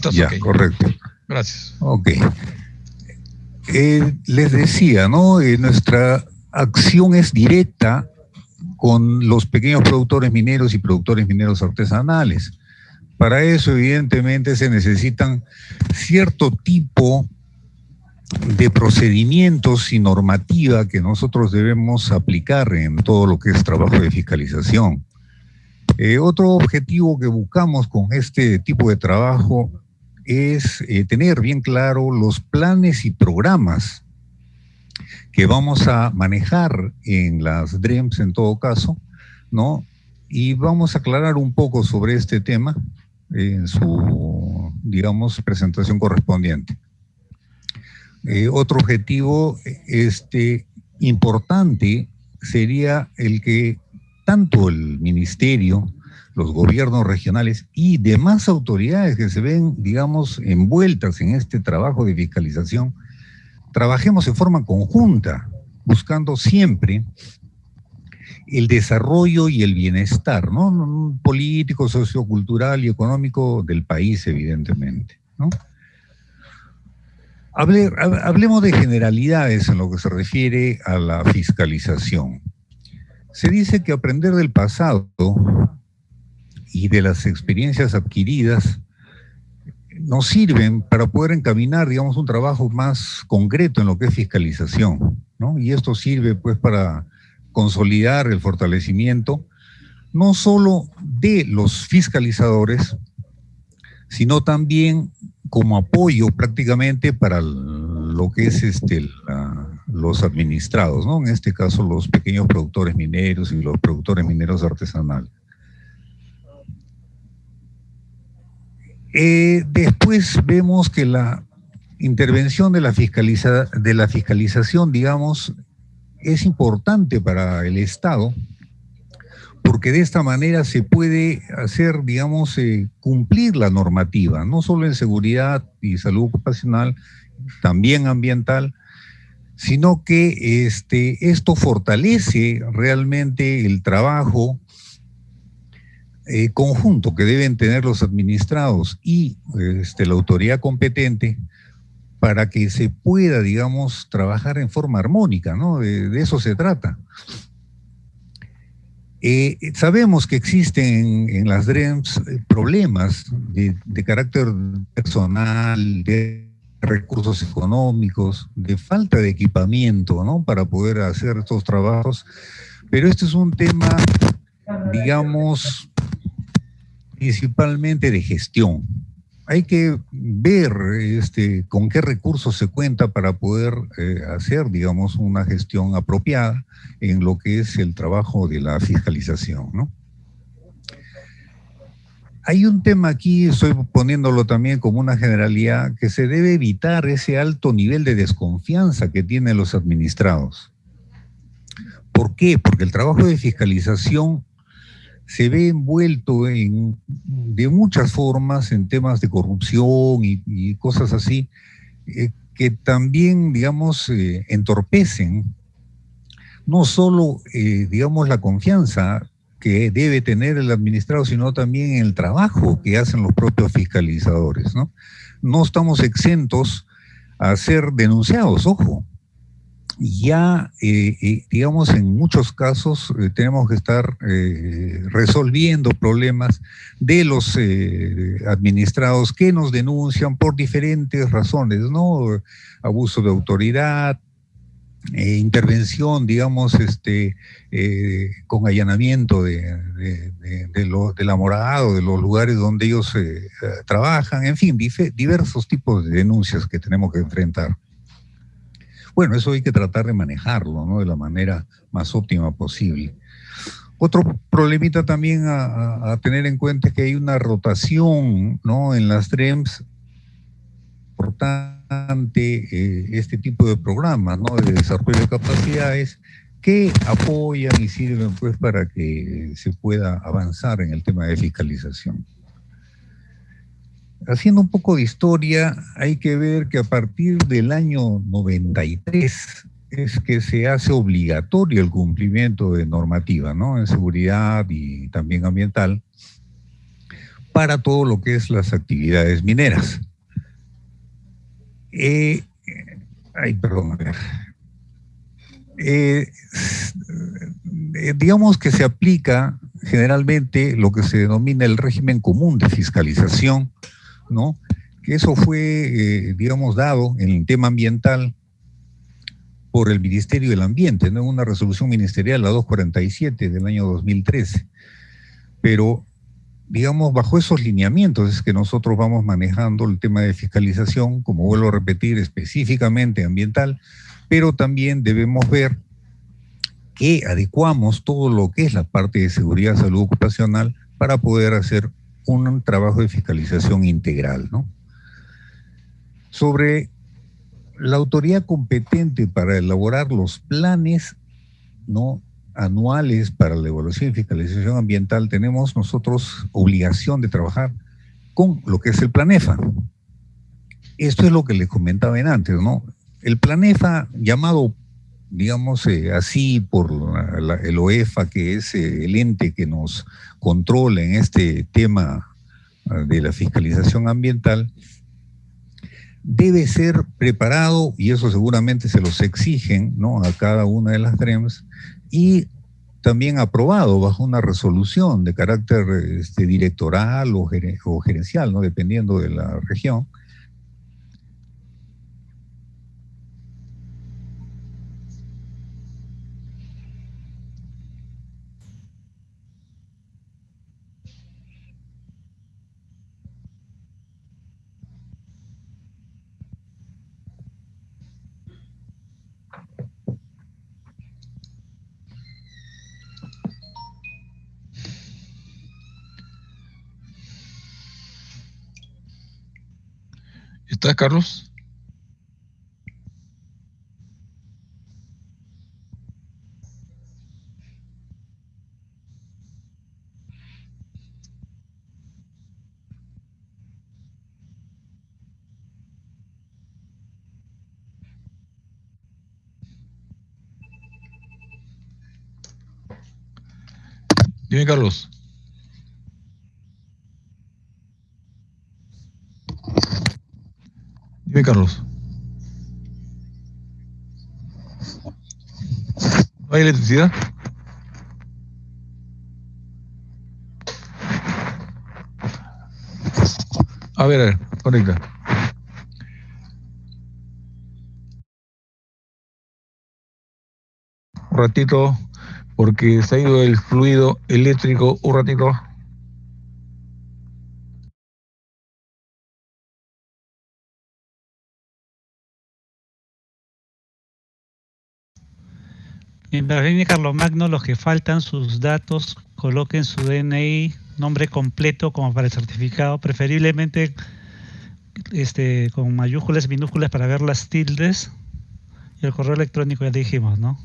Estás Ya, ok. correcto. Gracias. Ok. Les decía, ¿no? Nuestra acción es directa con los pequeños productores mineros y productores mineros artesanales. Para eso, evidentemente, se necesitan cierto tipo de procedimientos y normativa que nosotros debemos aplicar en todo lo que es trabajo de fiscalización. Otro objetivo que buscamos con este tipo de trabajo es tener bien claro los planes y programas que vamos a manejar en las DREMS en todo caso, ¿no? Y vamos a aclarar un poco sobre este tema en su, digamos, presentación correspondiente. Otro objetivo importante sería el que tanto el ministerio, los gobiernos regionales y demás autoridades que se ven, digamos, envueltas en este trabajo de fiscalización, trabajemos en forma conjunta, buscando siempre el desarrollo y el bienestar, ¿no? Político, sociocultural y económico del país, evidentemente, ¿no? Hablemos de generalidades en lo que se refiere a la fiscalización. Se dice que aprender del pasado y de las experiencias adquiridas nos sirven para poder encaminar, digamos, un trabajo más concreto en lo que es fiscalización, ¿no? Y esto sirve, pues, para consolidar el fortalecimiento no solo de los fiscalizadores, sino también como apoyo prácticamente para lo que es los administrados, ¿no? En este caso, los pequeños productores mineros y los productores mineros artesanales. Después vemos que la intervención de la fiscalización, digamos, es importante para el Estado, porque de esta manera se puede hacer, digamos, cumplir la normativa, no solo en seguridad y salud ocupacional, también ambiental, sino que esto fortalece realmente el trabajo conjunto que deben tener los administrados y la autoridad competente para que se pueda, digamos, trabajar en forma armónica, ¿no? De eso se trata. Sabemos que existen en las DREMS problemas de carácter personal, de recursos económicos, de falta de equipamiento, ¿no? Para poder hacer estos trabajos, pero este es un tema, digamos, principalmente de gestión. Hay que ver con qué recursos se cuenta para poder hacer, digamos, una gestión apropiada en lo que es el trabajo de la fiscalización, ¿no? Hay un tema aquí, estoy poniéndolo también como una generalidad, que se debe evitar ese alto nivel de desconfianza que tienen los administrados. ¿Por qué? Porque el trabajo de fiscalización se ve envuelto de muchas formas en temas de corrupción y cosas así, que también, digamos, entorpecen no solo, digamos, la confianza que debe tener el administrado, sino también el trabajo que hacen los propios fiscalizadores, ¿no? No estamos exentos a ser denunciados, ojo. Ya, digamos, en muchos casos tenemos que estar resolviendo problemas de los administrados que nos denuncian por diferentes razones, ¿no? Abuso de autoridad, intervención, digamos, con allanamiento de la morada o de los lugares donde ellos trabajan, en fin, diversos tipos de denuncias que tenemos que enfrentar. Bueno, eso hay que tratar de manejarlo, ¿no? De la manera más óptima posible. Otro problemita también a tener en cuenta es que hay una rotación, ¿no? En las DREMS importante, este tipo de programas, ¿no? De desarrollo de capacidades que apoyan y sirven, pues, para que se pueda avanzar en el tema de fiscalización. Haciendo un poco de historia, hay que ver que a partir del año 93 es que se hace obligatorio el cumplimiento de normativa, ¿no? En seguridad y también ambiental, para todo lo que es las actividades mineras. Perdón, a ver. Digamos que se aplica generalmente lo que se denomina el régimen común de fiscalización, ¿no? Que eso fue, digamos, dado en el tema ambiental por el Ministerio del Ambiente, ¿no? Una resolución ministerial, la 247 del año 2013. Pero, digamos, bajo esos lineamientos es que nosotros vamos manejando el tema de fiscalización, como vuelvo a repetir, específicamente ambiental, pero también debemos ver que adecuamos todo lo que es la parte de seguridad, salud ocupacional para poder hacer un trabajo de fiscalización integral, ¿no? Sobre la autoridad competente para elaborar los planes, ¿no?, anuales para la evaluación y fiscalización ambiental, tenemos nosotros obligación de trabajar con lo que es el Planefa. Esto es lo que les comentaba antes, ¿no? El Planefa, llamado, digamos, así por el OEFA, que es el ente que nos controla en este tema de la fiscalización ambiental, debe ser preparado, y eso seguramente se los exigen, ¿no?, a cada una de las DREMS, y también aprobado bajo una resolución de carácter directoral o gerencial, ¿no?, dependiendo de la región. ¿Estás, Carlos? Dime, Carlos. Dime, Carlos. ¿No hay electricidad? A ver, conecta. Un ratito, porque se ha ido el fluido eléctrico, un ratito. Mientras viene Carlomagno, los que faltan sus datos, coloquen su DNI, nombre completo como para el certificado, preferiblemente con mayúsculas y minúsculas para ver las tildes, y el correo electrónico ya dijimos, ¿no?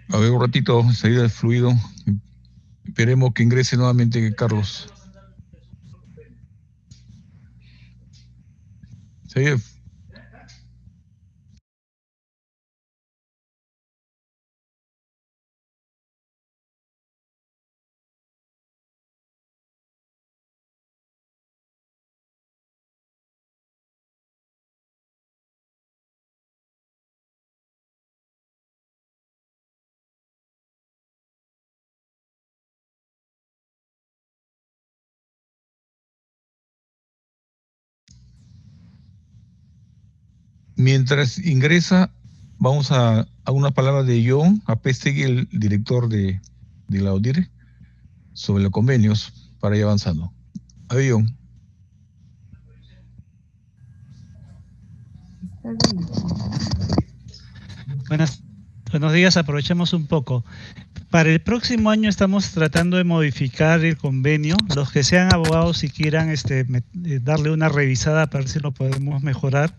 A ver, un ratito, salida del fluido. Esperemos que ingrese nuevamente Carlos. Salida. Mientras ingresa, vamos a una palabra de John Apestegui, el director de la ODIR, sobre los convenios para ir avanzando. A ver, John. Buenos días, aprovechemos un poco. Para el próximo año estamos tratando de modificar el convenio. Los que sean abogados y quieran darle una revisada para ver si lo podemos mejorar.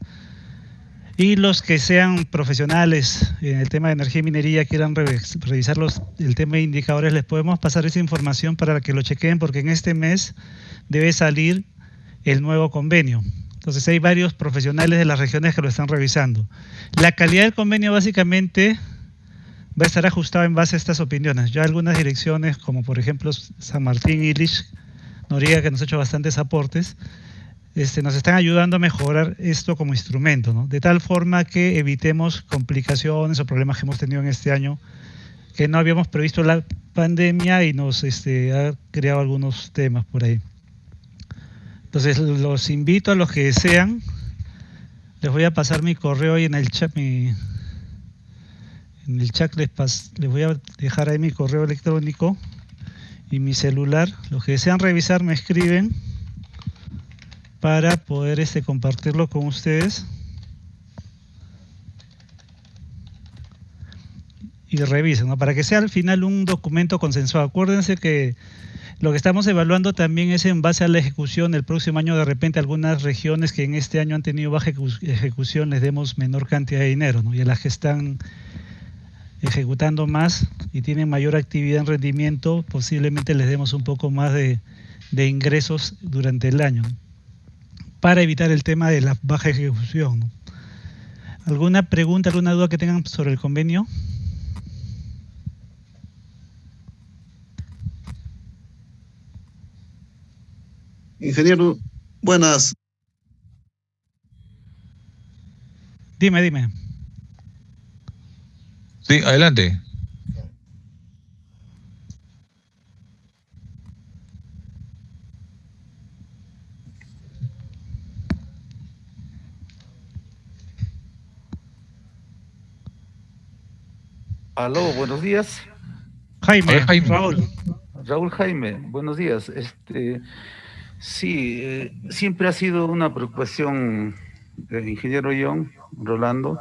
Y los que sean profesionales en el tema de energía y minería, quieran revisar el tema de indicadores, les podemos pasar esa información para que lo chequeen, porque en este mes debe salir el nuevo convenio. Entonces hay varios profesionales de las regiones que lo están revisando. La calidad del convenio básicamente va a estar ajustada en base a estas opiniones. Ya algunas direcciones, como por ejemplo San Martín y Lich Noriega, que nos ha hecho bastantes aportes, nos están ayudando a mejorar esto como instrumento, ¿no? De tal forma que evitemos complicaciones o problemas que hemos tenido en este año, que no habíamos previsto la pandemia y nos ha creado algunos temas por ahí. Entonces los invito a los que desean, les voy a pasar mi correo ahí en el chat, en el chat les voy a dejar ahí mi correo electrónico y mi celular. Los que desean revisar me escriben para poder compartirlo con ustedes y revisen, ¿no? Para que sea al final un documento consensuado. Acuérdense que lo que estamos evaluando también es en base a la ejecución. El próximo año, de repente, algunas regiones que en este año han tenido baja ejecución les demos menor cantidad de dinero, ¿no? Y a las que están ejecutando más y tienen mayor actividad en rendimiento, posiblemente les demos un poco más de ingresos durante el año, ¿no? Para evitar el tema de la baja ejecución, ¿no? ¿Alguna pregunta, alguna duda que tengan sobre el convenio? Ingeniero, buenas. Dime. Sí, adelante. Aló, buenos días. Jaime. Raúl Jaime, buenos días. Sí, siempre ha sido una preocupación, ingeniero Rolando,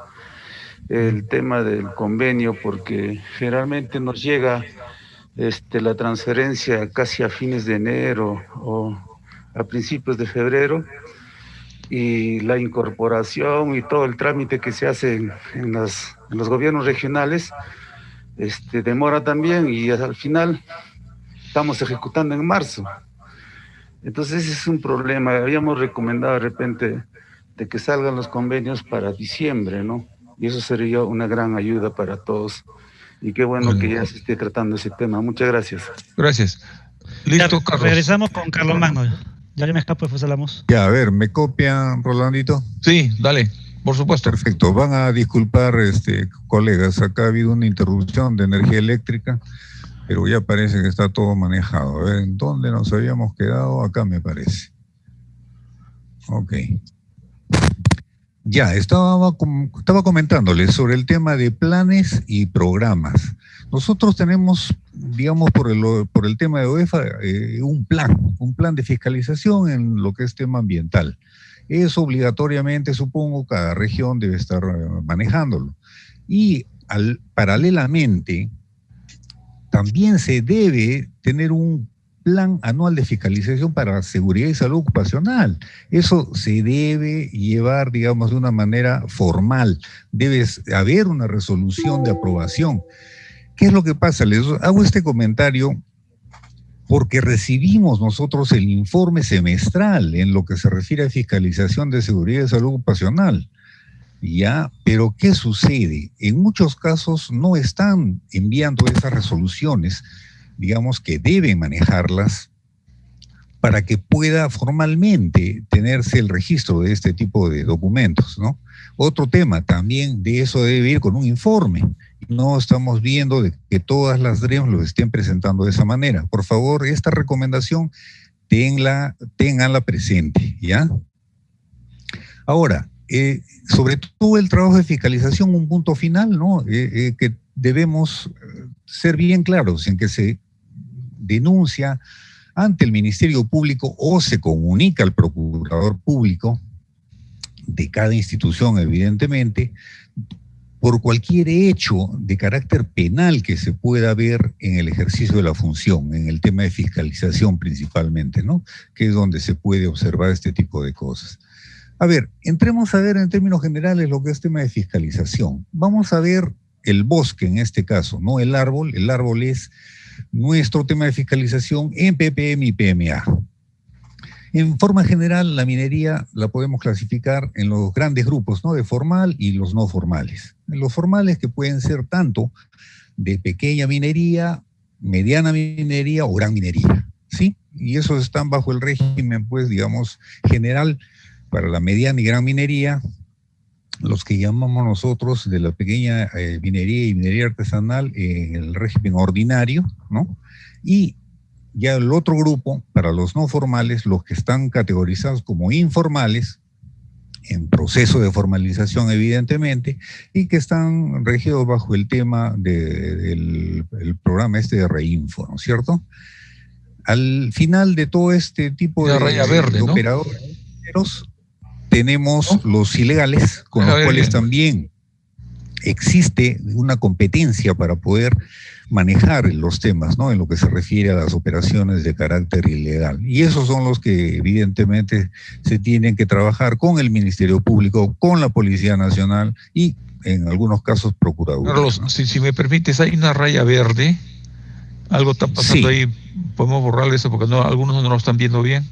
el tema del convenio, porque generalmente nos llega la transferencia casi a fines de enero o a principios de febrero, y la incorporación y todo el trámite que se hace en los gobiernos regionales demora también, y al final estamos ejecutando en marzo. Entonces ese es un problema. Habíamos recomendado de repente de que salgan los convenios para diciembre, ¿no? Y eso sería una gran ayuda para todos. Y qué bueno que ya se esté tratando ese tema. Muchas gracias. Gracias. Listo, Carlos. Regresamos con Carlos Magno. Ya me escapo, después hablamos. Ya, a ver, ¿me copian, Rolandito? Sí, dale, por supuesto. Perfecto. Van a disculpar, colegas, acá ha habido una interrupción de energía eléctrica, pero ya parece que está todo manejado. A ver, ¿en dónde nos habíamos quedado? Acá me parece. Ok. Ya, estaba comentándoles sobre el tema de planes y programas. Nosotros tenemos, digamos, por el tema de OEFA, un plan de fiscalización en lo que es tema ambiental. Eso obligatoriamente, supongo, cada región debe estar manejándolo. Y paralelamente, también se debe tener un plan anual de fiscalización para seguridad y salud ocupacional. Eso se debe llevar, digamos, de una manera formal. Debe haber una resolución de aprobación. ¿Qué es lo que pasa? Les hago este comentario porque recibimos nosotros el informe semestral en lo que se refiere a fiscalización de seguridad y salud ocupacional. Ya, pero ¿qué sucede? En muchos casos no están enviando esas resoluciones, digamos que deben manejarlas para que pueda formalmente tenerse el registro de este tipo de documentos, ¿no? Otro tema, también de eso debe ir con un informe. No estamos viendo de que todas las DREAM lo estén presentando de esa manera. Por favor, esta recomendación ténganla presente, ¿ya? Ahora, sobre todo el trabajo de fiscalización, un punto final, ¿no? Que debemos ser bien claros en que se denuncia ante el Ministerio Público o se comunica al Procurador Público de cada institución, evidentemente, por cualquier hecho de carácter penal que se pueda ver en el ejercicio de la función, en el tema de fiscalización principalmente, ¿no? Que es donde se puede observar este tipo de cosas. A ver, entremos a ver en términos generales lo que es tema de fiscalización. Vamos a ver el bosque en este caso, no el árbol. El árbol es nuestro tema de fiscalización en ppm y PMA. En forma general, la minería la podemos clasificar en los grandes grupos, ¿no? De formal y los no formales. Los formales que pueden ser tanto de pequeña minería, mediana minería o gran minería, ¿sí? Y esos están bajo el régimen, pues, digamos, general para la mediana y gran minería, los que llamamos nosotros de la pequeña minería y minería artesanal en el régimen ordinario, ¿no? Y ya el otro grupo, para los no formales, los que están categorizados como informales, en proceso de formalización evidentemente, y que están regidos bajo el tema del el programa este de Reinfo, ¿no es cierto? Al final de todo este tipo de verde, ¿no? operadores, tenemos los ilegales, con los cuales también existe una competencia para poder manejar los temas, ¿no? En lo que se refiere a las operaciones de carácter ilegal. Y esos son los que evidentemente se tienen que trabajar con el Ministerio Público, con la Policía Nacional y en algunos casos Procuraduría. Carlos, ¿no? Si me permites, hay una raya verde, algo está pasando ahí, podemos borrarle eso porque algunos no lo están viendo bien,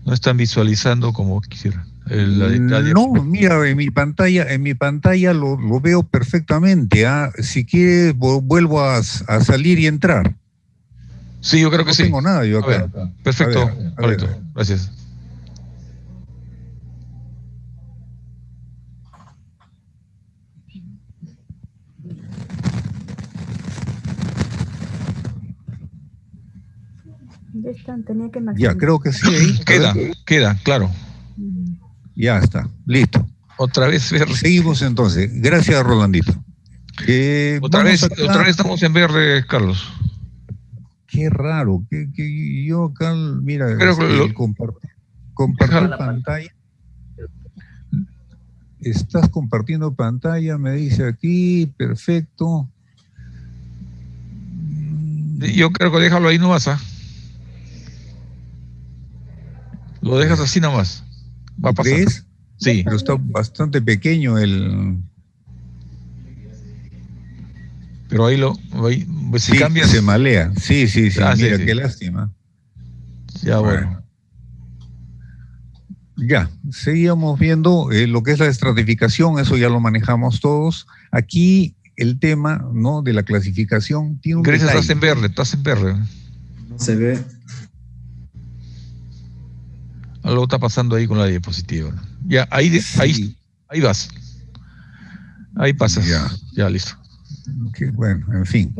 no están visualizando como quisiera. No, mira, en mi pantalla lo veo perfectamente. Si quieres, vuelvo a salir y entrar. Sí, yo creo que sí. No tengo nada yo acá. Perfecto, correcto. Gracias. Ya, creo que sí. Ahí. Queda, claro. Ya está, listo. Otra vez verde. Seguimos entonces. Gracias, Rolandito. Otra vez estamos en verde, Carlos. Qué raro. Que yo acá, mira, compartir pantalla. Estás compartiendo pantalla, me dice aquí, perfecto. Yo creo que déjalo ahí nomás, ¿ah? Lo dejas así nomás. Va a pasar. ¿Ves? Sí. Pero está bastante pequeño el... Pero ahí si cambias... se malea. Sí. Mira, qué lástima. Ya, bueno. Ya, seguíamos viendo lo que es la estratificación, eso ya lo manejamos todos. Aquí el tema, ¿no?, de la clasificación tiene un Grecia, detalle. estás en verde. No se ve. Algo está pasando ahí con la diapositiva. Ya, ahí vas. Ahí pasas. Ya listo. Bueno, en fin.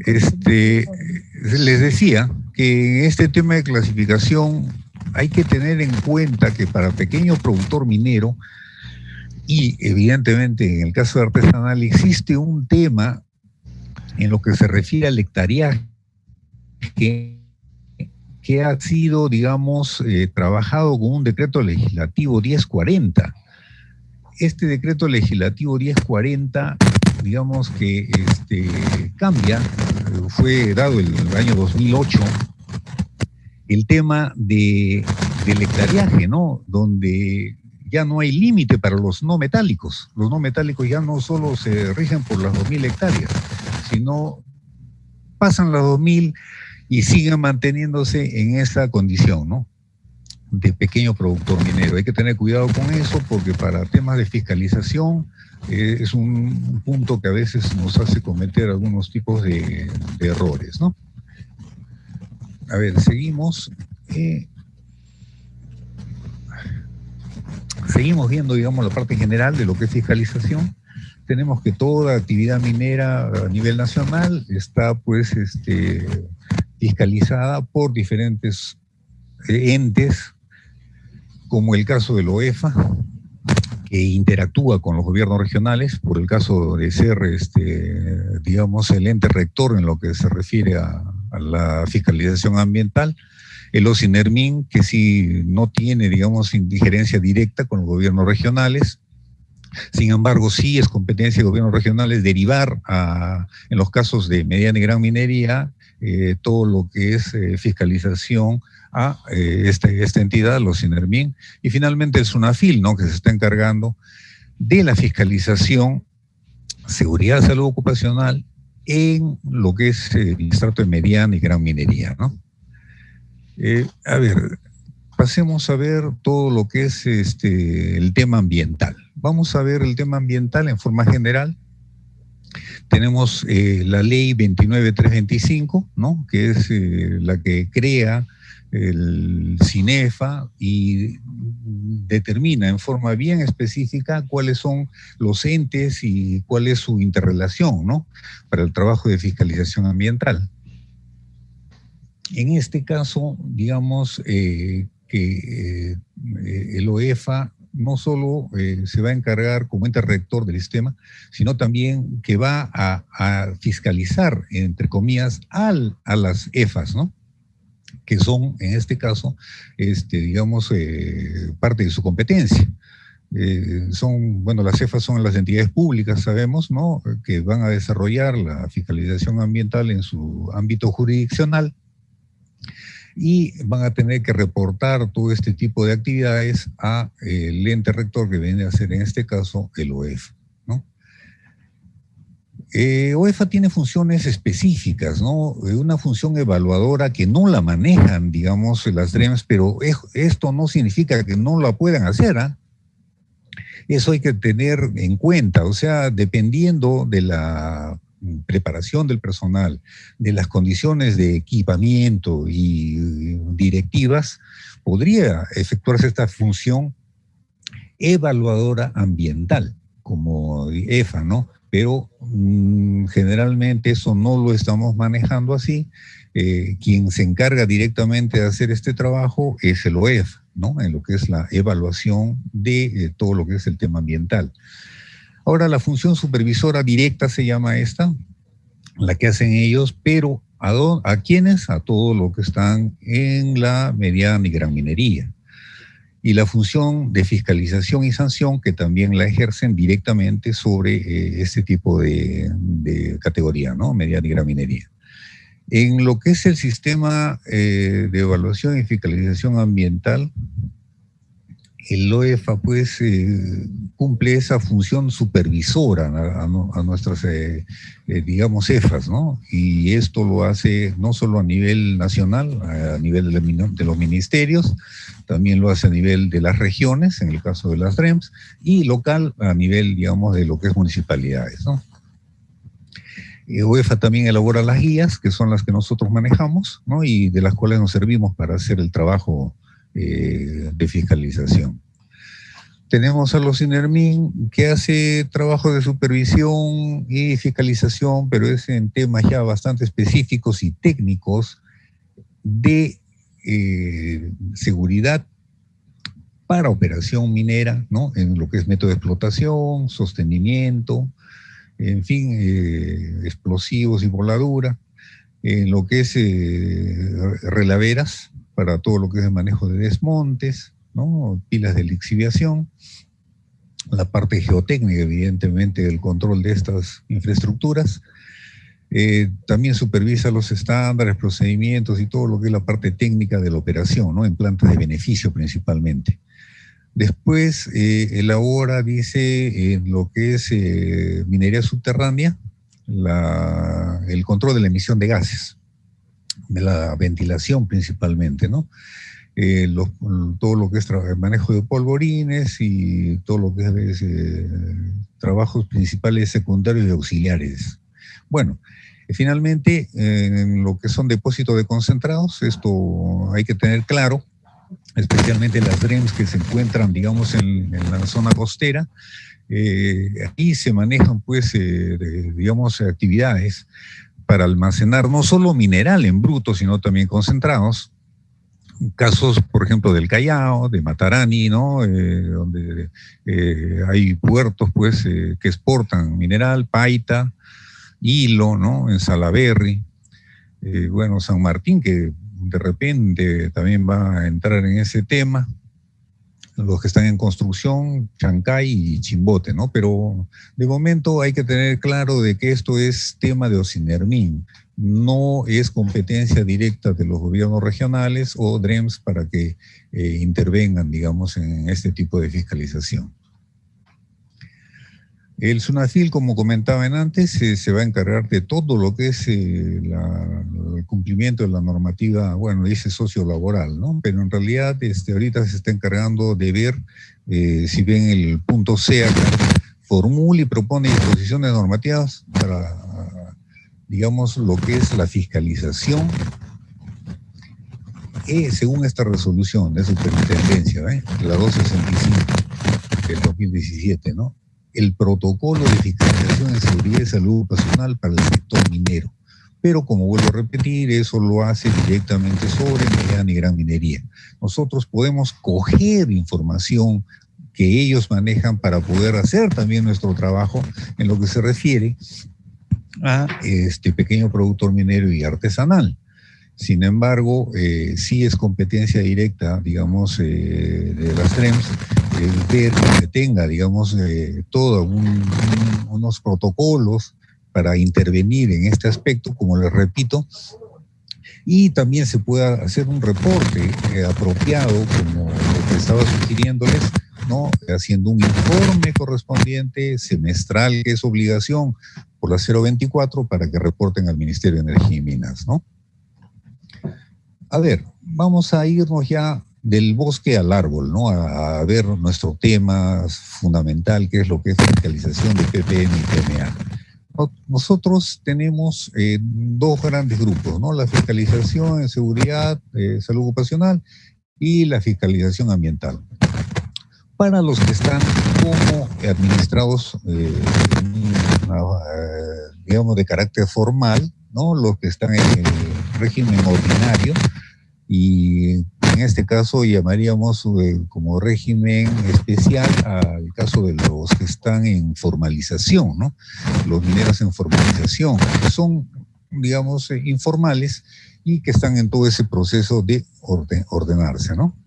Les decía que en este tema de clasificación hay que tener en cuenta que para pequeño productor minero y evidentemente en el caso de artesanal existe un tema en lo que se refiere al hectareaje que ha sido, digamos, trabajado con un decreto legislativo 1040. Este decreto legislativo 1040, digamos que cambia, fue dado el año 2008, el tema del hectareaje, ¿no? Donde ya no hay límite para los no metálicos. Los no metálicos ya no solo se rigen por las 2.000 hectáreas, sino pasan las 2.000 y siguen manteniéndose en esa condición, ¿no?, de pequeño productor minero. Hay que tener cuidado con eso porque para temas de fiscalización es un punto que a veces nos hace cometer algunos tipos de errores, ¿no? A ver, seguimos. Seguimos viendo, digamos, la parte general de lo que es fiscalización. Tenemos que toda actividad minera a nivel nacional está, pues, fiscalizada por diferentes entes, como el caso de la OEFA, que interactúa con los gobiernos regionales, por el caso de ser, digamos, el ente rector en lo que se refiere a la fiscalización ambiental. El OSINERMIN, que sí no tiene, digamos, injerencia directa con los gobiernos regionales. Sin embargo, sí es competencia de gobiernos regionales derivar en los casos de mediana y gran minería, todo lo que es fiscalización a esta entidad, los SINERMIN, y finalmente el SUNAFIL, ¿no?, que se está encargando de la fiscalización, seguridad, salud ocupacional en lo que es el estrato de mediana y gran minería, ¿no? A ver, pasemos a ver todo lo que es el tema ambiental. Vamos a ver el tema ambiental en forma general. Tenemos la ley 29325, ¿no?, que es la que crea el CINEFA y determina en forma bien específica cuáles son los entes y cuál es su interrelación, ¿no?, para el trabajo de fiscalización ambiental. En este caso, digamos que el OEFA no solo se va a encargar como ente rector del sistema, sino también que va a fiscalizar, entre comillas, a las EFAs, ¿no?, que son, en este caso, digamos, parte de su competencia. Las EFAs son las entidades públicas, sabemos, ¿no?, que van a desarrollar la fiscalización ambiental en su ámbito jurisdiccional y van a tener que reportar todo este tipo de actividades al ente rector que viene a ser, en este caso, el OEFA, ¿no? OEFA tiene funciones específicas, ¿no? Una función evaluadora que no la manejan, digamos, las DREMS, pero esto no significa que no la puedan hacer, ¿ah? Eso hay que tener en cuenta, o sea, dependiendo de la preparación del personal, de las condiciones de equipamiento y directivas, podría efectuarse esta función evaluadora ambiental, como EFA, ¿no? Pero generalmente eso no lo estamos manejando así. Quien se encarga directamente de hacer este trabajo es el OEFA, ¿no?, en lo que es la evaluación de todo lo que es el tema ambiental. Ahora, la función supervisora directa se llama esta, la que hacen ellos, pero ¿a quiénes? A todo lo que están en la mediana y gran minería. Y la función de fiscalización y sanción, que también la ejercen directamente sobre este tipo de categoría, ¿no?, mediana y gran minería. En lo que es el sistema de evaluación y fiscalización ambiental, el OEFA pues cumple esa función supervisora a nuestras, digamos, EFAs, ¿no? Y esto lo hace no solo a nivel nacional, a nivel de los ministerios, también lo hace a nivel de las regiones, en el caso de las DREMS, y local a nivel, digamos, de lo que es municipalidades, ¿no? OEFA también elabora las guías, que son las que nosotros manejamos, ¿no?, y de las cuales nos servimos para hacer el trabajo de fiscalización. Tenemos a los SINERMIN, que hace trabajo de supervisión y fiscalización, pero es en temas ya bastante específicos y técnicos de seguridad para operación minera, ¿no?, en lo que es método de explotación, sostenimiento, en fin, explosivos y voladura, en lo que es relaveras, para todo lo que es el manejo de desmontes, ¿no?, pilas de lixiviación, la parte geotécnica, evidentemente, del control de estas infraestructuras. También supervisa los estándares, procedimientos y todo lo que es la parte técnica de la operación, ¿no?, en plantas de beneficio principalmente. Después elabora, dice, en lo que es minería subterránea, el control de la emisión de gases, de la ventilación principalmente, ¿no? Todo lo que es manejo de polvorines y todo lo que es trabajos principales, secundarios y auxiliares. Bueno, finalmente, en lo que son depósitos de concentrados, esto hay que tener claro, especialmente las DREMS que se encuentran, digamos, en la zona costera. Ahí se manejan, pues, digamos, actividades para almacenar no solo mineral en bruto, sino también concentrados. Casos, por ejemplo, del Callao, de Matarani, ¿no?, donde hay puertos, pues, que exportan mineral, paita, hilo, ¿no?, en Salaberry. Bueno, San Martín, que de repente también va a entrar en ese tema. los que están en construcción, Chancay y Chimbote, ¿no? Pero de momento hay que tener claro de que esto es tema de Ocinermin, no es competencia directa de los gobiernos regionales o DREMS para que intervengan, digamos, en este tipo de fiscalización. El SUNAFIL, como comentaban antes, se va a encargar de todo lo que es el cumplimiento de la normativa, bueno, dice sociolaboral, ¿no? Pero en realidad ahorita se está encargando de ver, si ven el punto C acá, formula y propone disposiciones normativas para, digamos, lo que es la fiscalización, según esta resolución de superintendencia, la 265 del 2017, ¿no? El protocolo de fiscalización en seguridad y salud ocupacional para el sector minero. Pero, como vuelvo a repetir, eso lo hace directamente sobre mediana y gran minería. Nosotros podemos coger información que ellos manejan para poder hacer también nuestro trabajo en lo que se refiere a pequeño productor minero y artesanal. Sin embargo, sí es competencia directa, digamos, de las TREMS, ver que tenga, digamos, todos unos protocolos para intervenir en este aspecto, como les repito, y también se pueda hacer un reporte apropiado, como lo que estaba sugiriéndoles, ¿no? Haciendo un informe correspondiente semestral, que es obligación por la 024, para que reporten al Ministerio de Energía y Minas, ¿no? A ver, vamos a irnos ya del bosque al árbol, ¿no? A ver nuestro tema fundamental, que es lo que es fiscalización de PPM y PMA. Nosotros tenemos dos grandes grupos, ¿no? La fiscalización en seguridad, salud ocupacional y la fiscalización ambiental. Para los que están como administrados, digamos, de carácter formal, ¿no? Los que están en el régimen ordinario, y en este caso llamaríamos como régimen especial al caso de los que están en formalización, ¿no? Los mineros en formalización, que son, digamos, informales y que están en todo ese proceso de ordenarse, ¿no?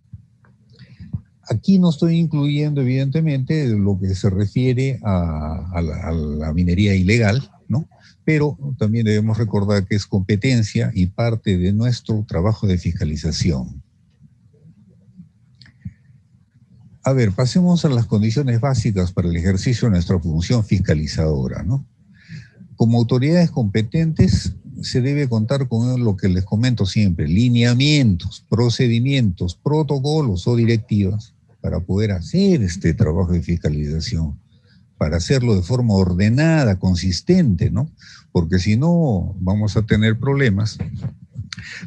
Aquí no estoy incluyendo, evidentemente, lo que se refiere a la minería ilegal, ¿no? Pero también debemos recordar que es competencia y parte de nuestro trabajo de fiscalización. A ver, pasemos a las condiciones básicas para el ejercicio de nuestra función fiscalizadora, ¿no? Como autoridades competentes, se debe contar con lo que les comento siempre: lineamientos, procedimientos, protocolos o directivas para poder hacer este trabajo de fiscalización, para hacerlo de forma ordenada, consistente, ¿no? Porque si no, vamos a tener problemas,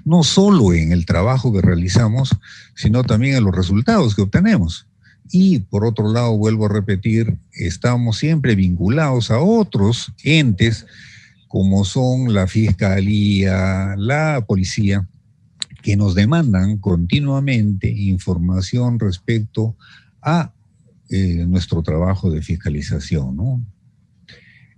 no solo en el trabajo que realizamos, sino también en los resultados que obtenemos. Y por otro lado, vuelvo a repetir, estamos siempre vinculados a otros entes, como son la Fiscalía, la Policía, que nos demandan continuamente información respecto a nuestro trabajo de fiscalización, ¿no?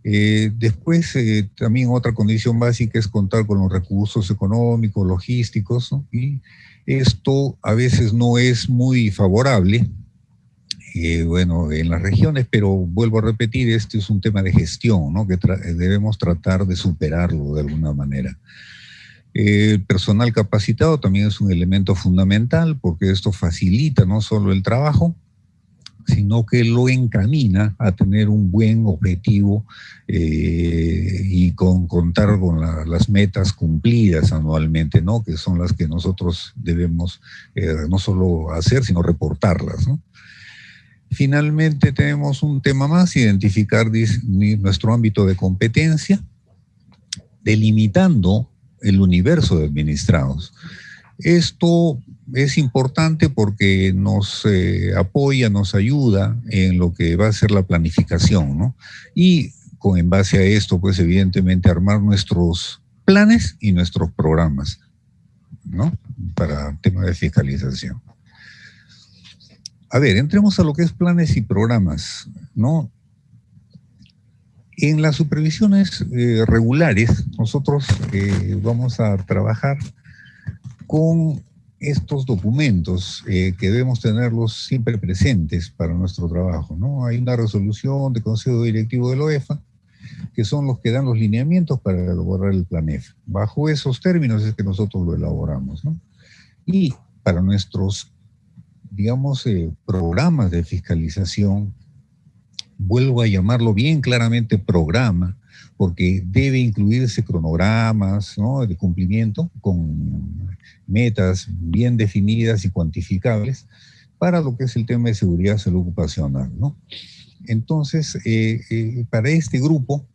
Después, también otra condición básica es contar con los recursos económicos, logísticos, ¿no? Y esto a veces no es muy favorable, bueno, en las regiones, pero vuelvo a repetir, este es un tema de gestión, ¿no? Que debemos tratar de superarlo de alguna manera. El personal capacitado también es un elemento fundamental, porque esto facilita no solo el trabajo, sino que lo encamina a tener un buen objetivo y contar con las metas cumplidas anualmente, ¿no? Que son las que nosotros debemos no solo hacer, sino reportarlas, ¿no? Finalmente tenemos un tema más: identificar nuestro ámbito de competencia, delimitando el universo de administrados. Esto es importante porque nos apoya, nos ayuda en lo que va a ser la planificación, ¿no? Y en base a esto, pues evidentemente armar nuestros planes y nuestros programas, ¿no? Para temas de fiscalización. A ver, entremos a lo que es planes y programas, ¿no? En las supervisiones regulares, nosotros vamos a trabajar con estos documentos que debemos tenerlos siempre presentes para nuestro trabajo, ¿no? Hay una resolución del Consejo Directivo de la OEFA, que son los que dan los lineamientos para elaborar el plan EFA. Bajo esos términos es que nosotros lo elaboramos, ¿no? Y para nuestros, digamos, programas de fiscalización, vuelvo a llamarlo bien claramente programa, porque debe incluirse cronogramas, ¿no?, de cumplimiento con metas bien definidas y cuantificables para lo que es el tema de seguridad y salud ocupacional, ¿no? Entonces, para este grupo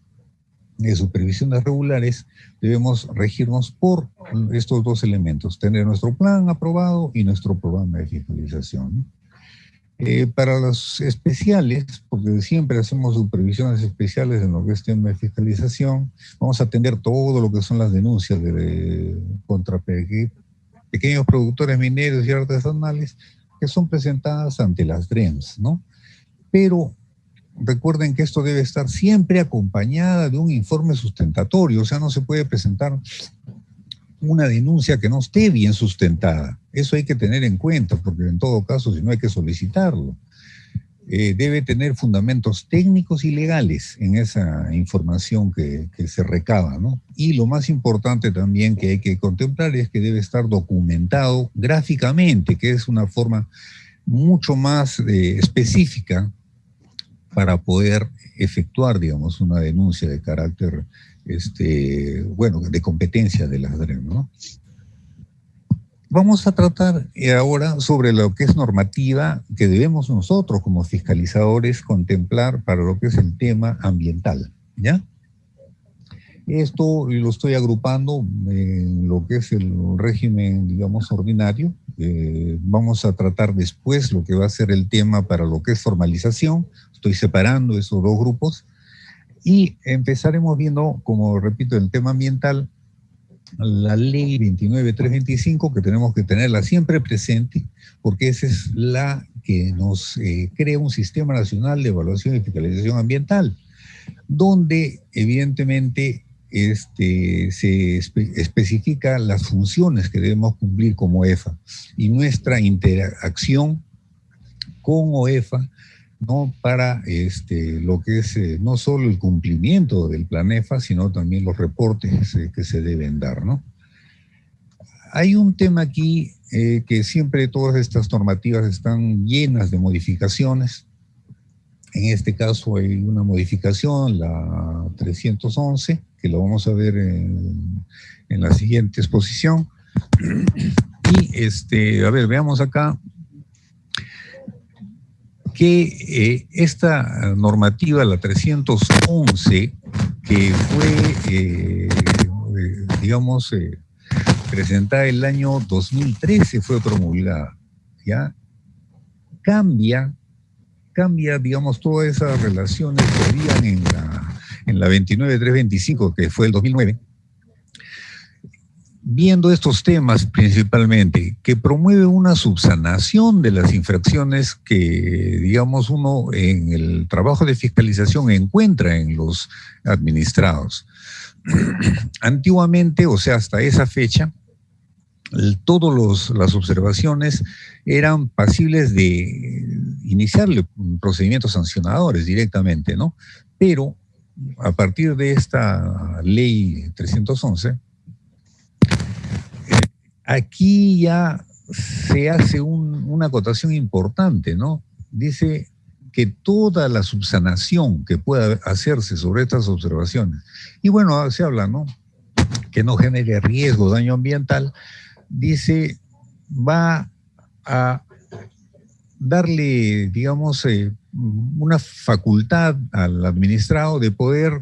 de supervisiones regulares debemos regirnos por estos dos elementos, tener nuestro plan aprobado y nuestro programa de fiscalización, ¿no? Para los especiales, porque siempre hacemos supervisiones especiales en lo que es tema de fiscalización, vamos a atender todo lo que son las denuncias contra pequeños productores mineros y artesanales que son presentadas ante las DREMS, ¿no? Pero recuerden que esto debe estar siempre acompañada de un informe sustentatorio, o sea, no se puede presentar una denuncia que no esté bien sustentada. Eso hay que tener en cuenta, porque en todo caso, si no, hay que solicitarlo. Debe tener fundamentos técnicos y legales en esa información que se recaba, ¿no? Y lo más importante también que hay que contemplar es que debe estar documentado gráficamente, que es una forma mucho más específica para poder efectuar, digamos, una denuncia de carácter, bueno, de competencia de las DREM, ¿no? Vamos a tratar ahora sobre lo que es normativa que debemos nosotros como fiscalizadores contemplar para lo que es el tema ambiental, ¿ya? Esto lo estoy agrupando en lo que es el régimen, digamos, ordinario. Vamos a tratar después lo que va a ser el tema para lo que es formalización. Estoy separando esos dos grupos. Y empezaremos viendo, como repito, el tema ambiental, la ley 29325, que tenemos que tenerla siempre presente, porque esa es la que nos crea un sistema nacional de evaluación y fiscalización ambiental, donde evidentemente se especifica las funciones que debemos cumplir como EFA y nuestra interacción con OEFA, ¿no?, para lo que es no solo el cumplimiento del plan EFA, sino también los reportes que se deben dar, ¿no? Hay un tema aquí que siempre todas estas normativas están llenas de modificaciones. En este caso hay una modificación, la 311, que lo vamos a ver en la siguiente exposición. Y, a ver, veamos acá que esta normativa, la 311, que fue, digamos, presentada el año 2013, fue promulgada, ¿ya? Cambia, digamos, todas esas relaciones que habían en la 29325, que fue el 2009, viendo estos temas principalmente, que promueve una subsanación de las infracciones que, digamos, uno en el trabajo de fiscalización encuentra en los administrados. Antiguamente, o sea, hasta esa fecha, todas las observaciones eran pasibles de iniciarle procedimientos sancionadores directamente, ¿no? Pero a partir de esta ley 311, aquí ya se hace una acotación importante, ¿no? Dice que toda la subsanación que pueda hacerse sobre estas observaciones, y bueno, se habla, ¿no?, que no genere riesgo, daño ambiental, dice, va a darle, digamos, una facultad al administrado de poder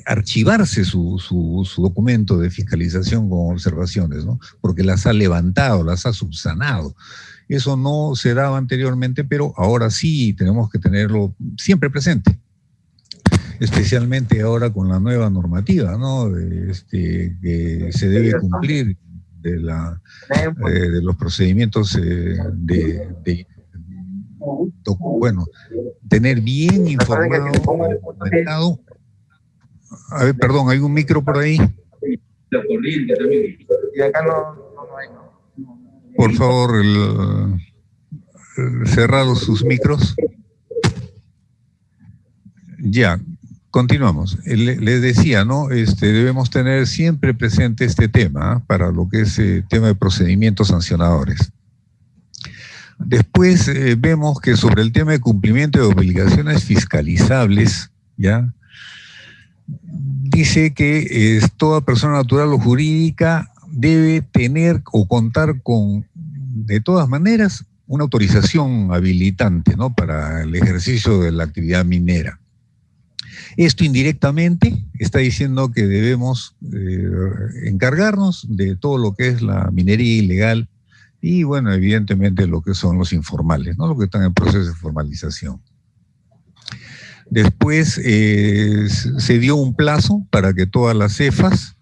archivarse su documento de fiscalización con observaciones, ¿no?, porque las ha levantado, las ha subsanado. Eso no se daba anteriormente, pero ahora sí tenemos que tenerlo siempre presente, especialmente ahora con la nueva normativa, ¿no?, que se debe cumplir de los procedimientos bueno, tener bien informado. A ver, perdón, ¿hay un micro por ahí? La corriente también. Y acá no hay, no. Por favor, cerrados sus micros. Ya, continuamos. Les decía, ¿no? Debemos tener siempre presente este tema para lo que es tema de procedimientos sancionadores. Después vemos que sobre el tema de cumplimiento de obligaciones fiscalizables, ¿ya? Dice que toda persona natural o jurídica debe tener o contar con, de todas maneras, una autorización habilitante, ¿no? Para el ejercicio de la actividad minera. Esto indirectamente está diciendo que debemos encargarnos de todo lo que es la minería ilegal y, bueno, evidentemente lo que son los informales, ¿no? Lo que están en proceso de formalización. Después se dio un plazo para que todas las cefas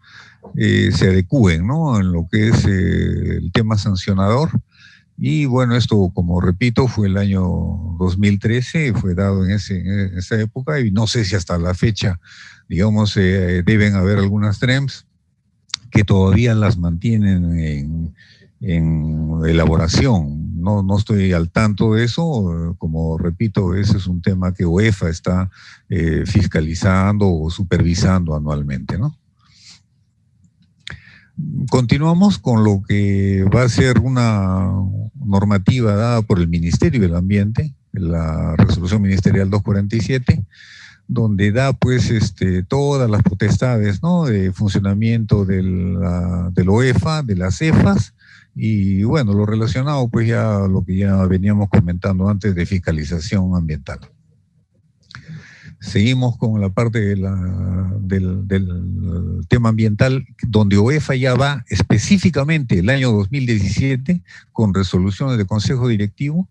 se adecúen, ¿no? En lo que es el tema sancionador. Y bueno, esto, como repito, fue el año 2013, fue dado en esa época, y no sé si hasta la fecha, digamos, deben haber algunas TREMS que todavía las mantienen en elaboración. No estoy al tanto de eso. Como repito, ese es un tema que OEFA está fiscalizando o supervisando anualmente, ¿no? Continuamos con lo que va a ser una normativa dada por el Ministerio del Ambiente, la Resolución Ministerial 247, donde da pues todas las potestades, ¿no? De funcionamiento del OEFA, de las cefas, y bueno, lo relacionado pues ya lo que ya veníamos comentando antes de fiscalización ambiental. Seguimos con la parte del tema ambiental, donde OEFA ya va específicamente el año 2017, con resoluciones de Consejo Directivo,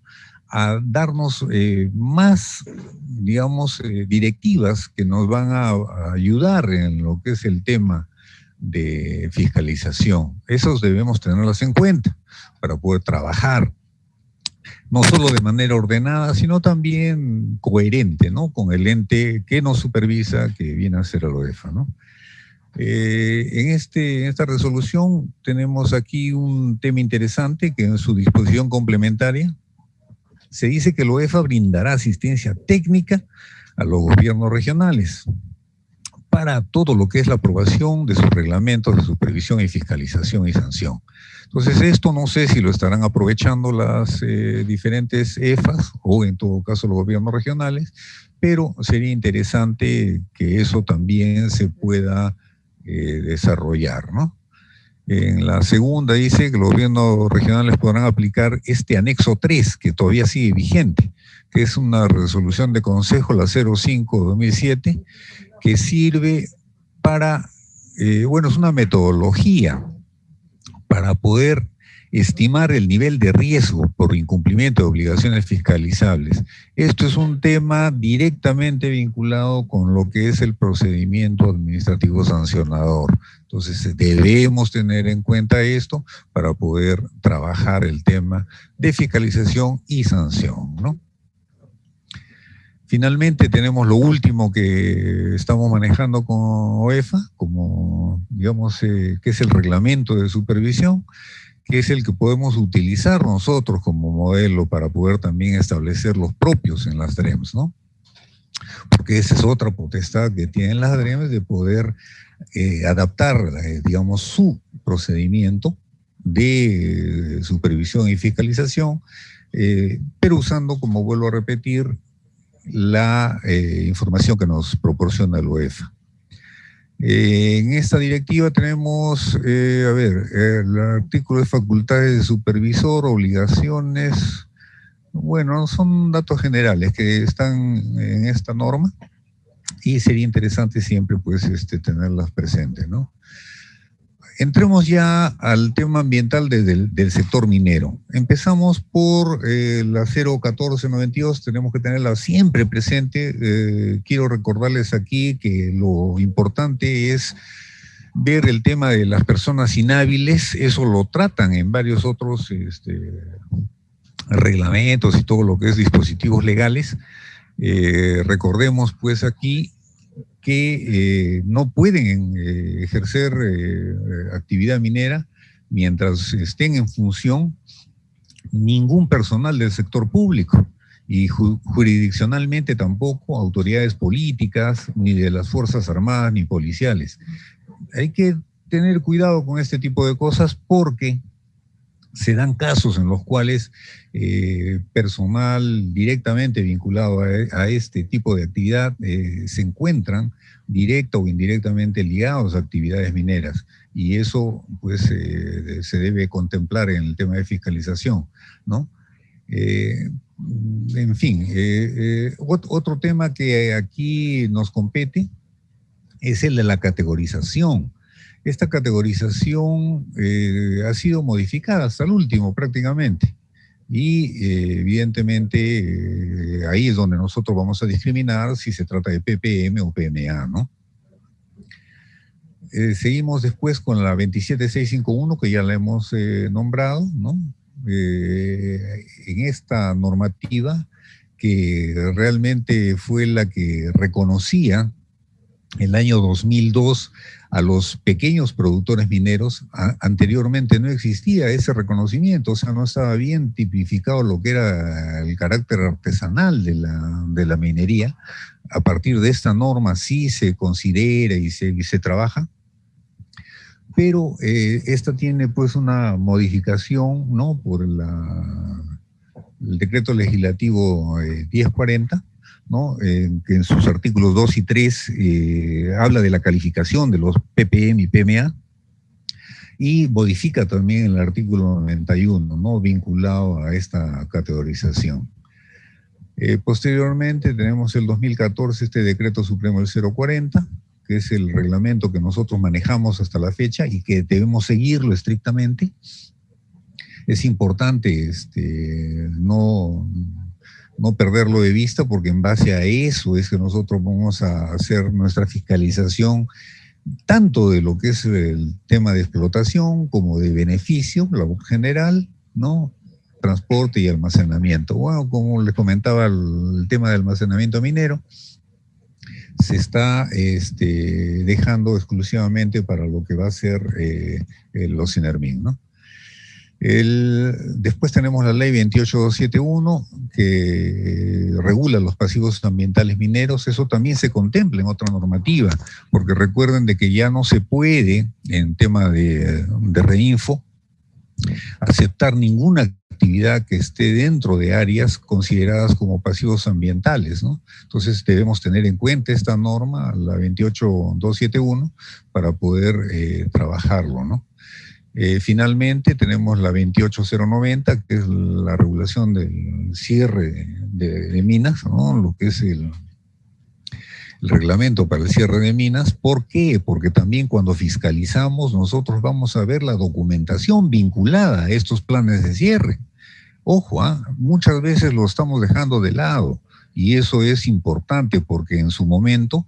a darnos más, digamos, directivas que nos van a ayudar en lo que es el tema de fiscalización. Esos debemos tenerlas en cuenta para poder trabajar no solo de manera ordenada, sino también coherente, ¿no? Con el ente que nos supervisa, que viene a ser el OEFA, ¿no? En esta resolución tenemos aquí un tema interesante que en su disposición complementaria se dice que el OEFA brindará asistencia técnica a los gobiernos regionales para todo lo que es la aprobación de sus reglamentos de supervisión y fiscalización y sanción. Entonces, esto no sé si lo estarán aprovechando las diferentes EFAs o en todo caso los gobiernos regionales, pero sería interesante que eso también se pueda desarrollar, ¿no? En la segunda dice que los gobiernos regionales podrán aplicar este anexo 3, que todavía sigue vigente, que es una resolución de Consejo, la 05/2007, que sirve para, bueno, es una metodología para poder estimar el nivel de riesgo por incumplimiento de obligaciones fiscalizables. Esto es un tema directamente vinculado con lo que es el procedimiento administrativo sancionador. Entonces debemos tener en cuenta esto para poder trabajar el tema de fiscalización y sanción, ¿no? Finalmente tenemos lo último que estamos manejando con OEFA, como digamos que es el reglamento de supervisión, que es el que podemos utilizar nosotros como modelo para poder también establecer los propios en las DREMS, ¿no? Porque esa es otra potestad que tienen las DREMS de poder adaptar, digamos, su procedimiento de supervisión y fiscalización, pero usando, como vuelvo a repetir, la información que nos proporciona el OEFA. En esta directiva tenemos, el artículo de facultades de supervisor, obligaciones, bueno, son datos generales que están en esta norma y sería interesante siempre pues tenerlas presentes, ¿no? Entremos ya al tema ambiental del sector minero. Empezamos por la 01492, tenemos que tenerla siempre presente. Quiero recordarles aquí que lo importante es ver el tema de las personas inhábiles. Eso lo tratan en varios otros reglamentos y todo lo que es dispositivos legales. Recordemos pues aquí que no pueden ejercer actividad minera mientras estén en función, ningún personal del sector público y jurisdiccionalmente tampoco autoridades políticas, ni de las Fuerzas Armadas, ni policiales. Hay que tener cuidado con este tipo de cosas porque se dan casos en los cuales personal directamente vinculado a este tipo de actividad se encuentran directa o indirectamente ligados a actividades mineras. Y eso pues se debe contemplar en el tema de fiscalización, ¿no? En fin, otro tema que aquí nos compete es el de la categorización. Esta categorización ha sido modificada hasta el último prácticamente y evidentemente ahí es donde nosotros vamos a discriminar si se trata de PPM o PMA, ¿no? Seguimos después con la 27651 que ya la hemos nombrado, ¿no? En esta normativa que realmente fue la que reconocía el año 2002 a los pequeños productores mineros. Anteriormente no existía ese reconocimiento, o sea, no estaba bien tipificado lo que era el carácter artesanal de la minería. A partir de esta norma sí se considera y se trabaja, pero esta tiene pues una modificación, ¿no? Por el decreto legislativo 1040, ¿no? Que en sus artículos 2 y 3 habla de la calificación de los PPM y PMA y modifica también el artículo 91, ¿no? Vinculado a esta categorización. Posteriormente tenemos el 2014 este decreto supremo del 040, que es el reglamento que nosotros manejamos hasta la fecha y que debemos seguirlo estrictamente. Es importante no perderlo de vista porque en base a eso es que nosotros vamos a hacer nuestra fiscalización tanto de lo que es el tema de explotación como de beneficio, labor general, ¿no? Transporte y almacenamiento. Bueno, como les comentaba, el tema de almacenamiento minero se está dejando exclusivamente para lo que va a ser los INERMIN, ¿no? Después tenemos la ley 28271 que regula los pasivos ambientales mineros. Eso también se contempla en otra normativa, porque recuerden de que ya no se puede, en tema de Reinfo, aceptar ninguna actividad que esté dentro de áreas consideradas como pasivos ambientales, ¿no? Entonces debemos tener en cuenta esta norma, la 28271, para poder trabajarlo, ¿no? Finalmente tenemos la 28090, que es la regulación del cierre de minas, ¿no? Lo que es el reglamento para el cierre de minas. ¿Por qué? Porque también cuando fiscalizamos nosotros vamos a ver la documentación vinculada a estos planes de cierre. Ojo, muchas veces lo estamos dejando de lado y eso es importante porque en su momento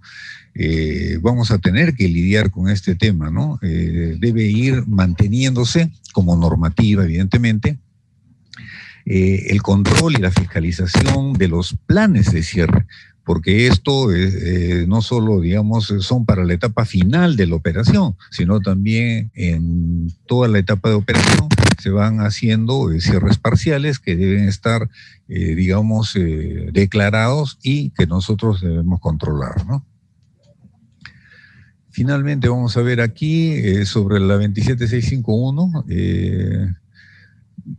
vamos a tener que lidiar con este tema, ¿no? Debe ir manteniéndose como normativa, evidentemente, el control y la fiscalización de los planes de cierre, porque esto no solo, digamos, son para la etapa final de la operación, sino también en toda la etapa de operación se van haciendo cierres parciales que deben estar, digamos, declarados y que nosotros debemos controlar, ¿no? Finalmente vamos a ver aquí sobre la 27651,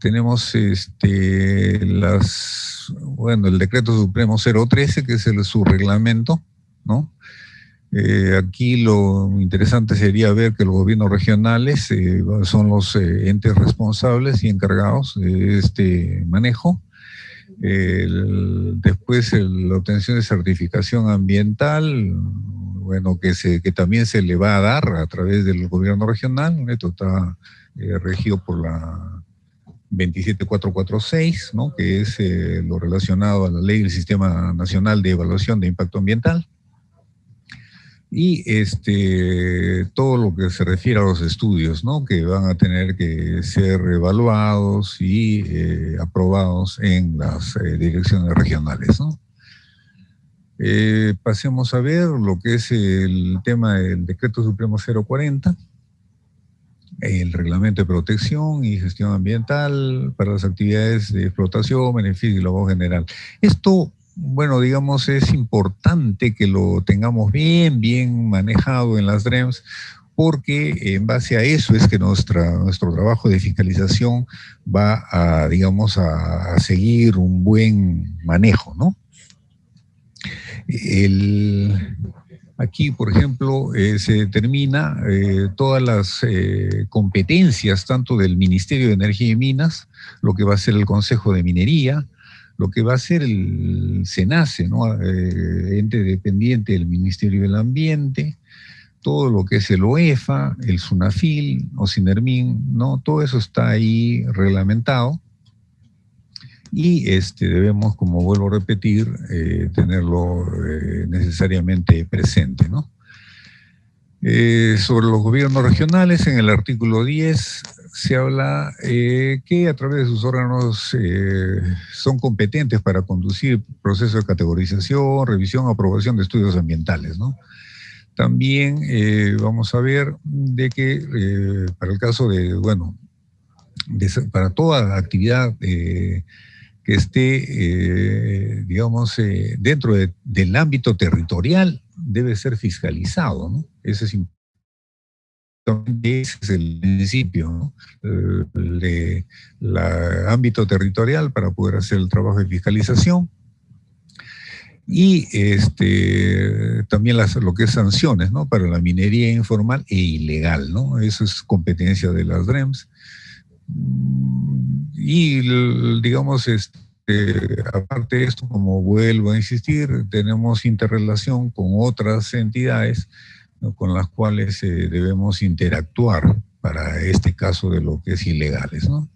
tenemos el decreto supremo 013, que es su reglamento, ¿no? Aquí lo interesante sería ver que los gobiernos regionales son los entes responsables y encargados de este manejo. Después la obtención de certificación ambiental, bueno, que también se le va a dar a través del gobierno regional. Esto está regido por la 27446, ¿no? Que es lo relacionado a la ley del Sistema Nacional de Evaluación de Impacto Ambiental. Y todo lo que se refiere a los estudios, ¿no? Que van a tener que ser evaluados y aprobados en las direcciones regionales, ¿no? Pasemos a ver lo que es el tema del decreto supremo 040. el reglamento de protección y gestión ambiental para las actividades de explotación, beneficio y lavado general. Esto, bueno, digamos, es importante que lo tengamos bien manejado en las DREMS, porque en base a eso es que nuestro trabajo de fiscalización va a, digamos, a seguir un buen manejo, ¿no? Aquí, por ejemplo, se determina todas las competencias, tanto del Ministerio de Energía y Minas, lo que va a ser el Consejo de Minería, lo que va a ser el SENACE, ¿no? Ente dependiente del Ministerio del Ambiente, todo lo que es el OEFA, el SUNAFIL, OSINERMIN, ¿no? Todo eso está ahí reglamentado. Y debemos, como vuelvo a repetir, tenerlo necesariamente presente, ¿no? Sobre los gobiernos regionales, en el artículo 10 se habla que a través de sus órganos son competentes para conducir procesos de categorización, revisión, aprobación de estudios ambientales, ¿no? También vamos a ver de que para el caso de, bueno, para toda actividad que esté, digamos, dentro del ámbito territorial, debe ser fiscalizado, ¿no? Ese es el principio, ¿no? De ámbito territorial para poder hacer el trabajo de fiscalización. Y también lo que es sanciones, ¿no? Para la minería informal e ilegal, ¿no? Eso es competencia de las DREMS. Y, digamos, aparte de esto, como vuelvo a insistir, tenemos interrelación con otras entidades, ¿no? Con las cuales debemos interactuar para este caso de lo que es ilegales, ¿no?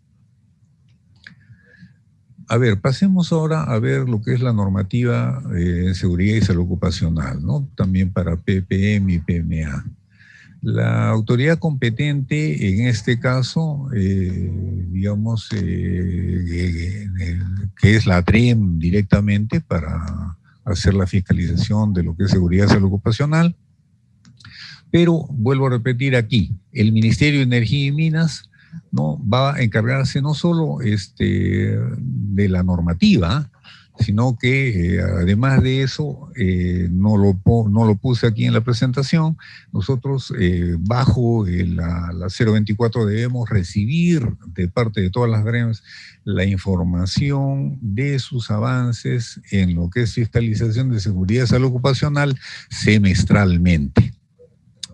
A ver, pasemos ahora a ver lo que es la normativa en seguridad y salud ocupacional, ¿no? También para PPM y PMA. La autoridad competente en este caso, digamos, que es la DREM directamente para hacer la fiscalización de lo que es seguridad y salud ocupacional. Pero vuelvo a repetir aquí, el Ministerio de Energía y Minas, ¿no? Va a encargarse no solo de la normativa, sino que además de eso, no lo puse aquí en la presentación, nosotros bajo la 024 debemos recibir de parte de todas las DREMS la información de sus avances en lo que es fiscalización de seguridad y salud ocupacional semestralmente.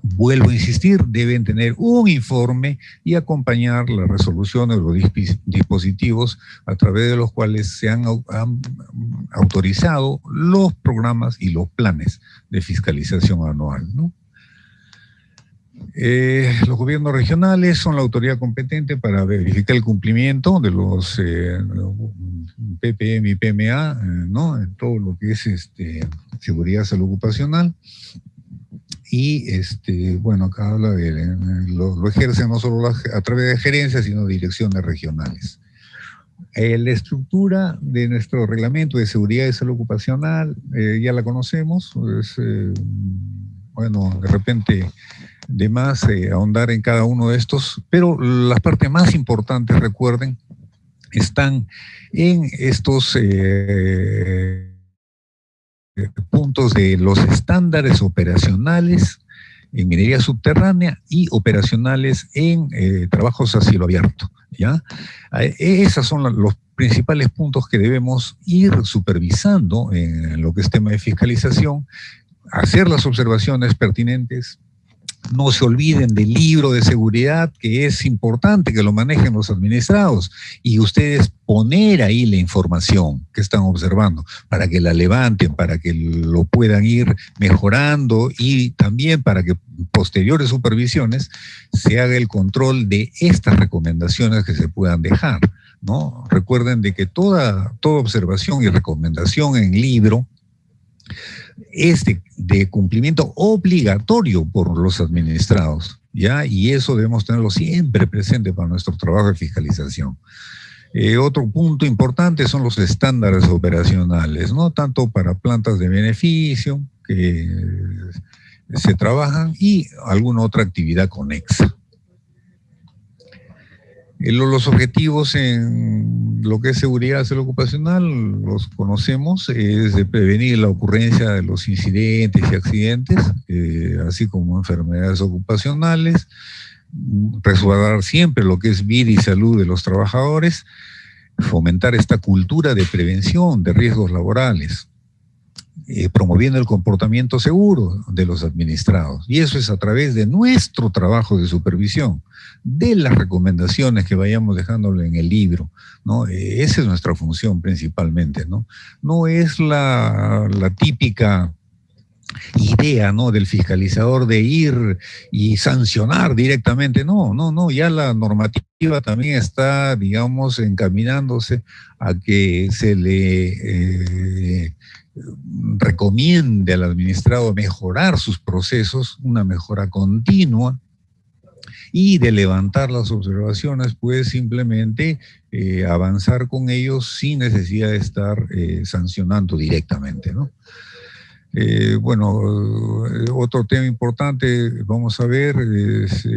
Vuelvo a insistir, deben tener un informe y acompañar las resoluciones o los dispositivos a través de los cuales se han autorizado los programas y los planes de fiscalización anual, ¿no? Los gobiernos regionales son la autoridad competente para verificar el cumplimiento de los PPM y PMA, ¿no? En todo lo que es seguridad salud ocupacional. Y, bueno, acá habla de, lo ejercen no solo a través de gerencias, sino direcciones regionales. La estructura de nuestro reglamento de seguridad y salud ocupacional ya la conocemos. Bueno, de repente, de más ahondar en cada uno de estos, pero las partes más importantes, recuerden, están en estos puntos de los estándares operacionales en minería subterránea y operacionales en trabajos a cielo abierto, ¿ya? Esos son los principales puntos que debemos ir supervisando en lo que es tema de fiscalización, hacer las observaciones pertinentes. No se olviden del libro de seguridad, que es importante que lo manejen los administrados, y ustedes poner ahí la información que están observando para que la levanten, para que lo puedan ir mejorando y también para que posteriores supervisiones se haga el control de estas recomendaciones que se puedan dejar, ¿no? Recuerden de que toda observación y recomendación en libro es de cumplimiento obligatorio por los administrados, ¿ya? Y eso debemos tenerlo siempre presente para nuestro trabajo de fiscalización. Otro punto importante son los estándares operacionales, ¿no? Tanto para plantas de beneficio que se trabajan y alguna otra actividad conexa. Los objetivos en lo que es seguridad salud ocupacional los conocemos, es de prevenir la ocurrencia de los incidentes y accidentes, así como enfermedades ocupacionales, resguardar siempre lo que es vida y salud de los trabajadores, fomentar esta cultura de prevención de riesgos laborales, promoviendo el comportamiento seguro de los administrados. Y eso es a través de nuestro trabajo de supervisión, de las recomendaciones que vayamos dejándole en el libro, ¿no? Esa es nuestra función principalmente, ¿no? No es la típica idea, ¿no?, del fiscalizador de ir y sancionar directamente. No, ya la normativa también está, digamos, encaminándose a que se le recomiende al administrado mejorar sus procesos, una mejora continua, y de levantar las observaciones, pues simplemente avanzar con ellos sin necesidad de estar sancionando directamente, ¿no? Otro tema importante, vamos a ver, es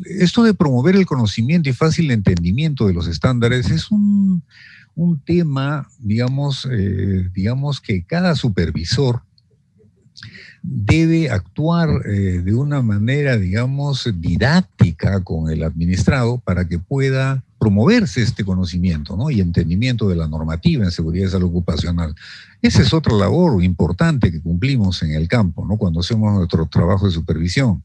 esto de promover el conocimiento y fácil entendimiento de los estándares. Es un tema, digamos que cada supervisor debe actuar de una manera, digamos, didáctica con el administrado para que pueda promoverse este conocimiento, ¿no?, y entendimiento de la normativa en seguridad y salud ocupacional. Esa es otra labor importante que cumplimos en el campo, ¿no?, cuando hacemos nuestro trabajo de supervisión.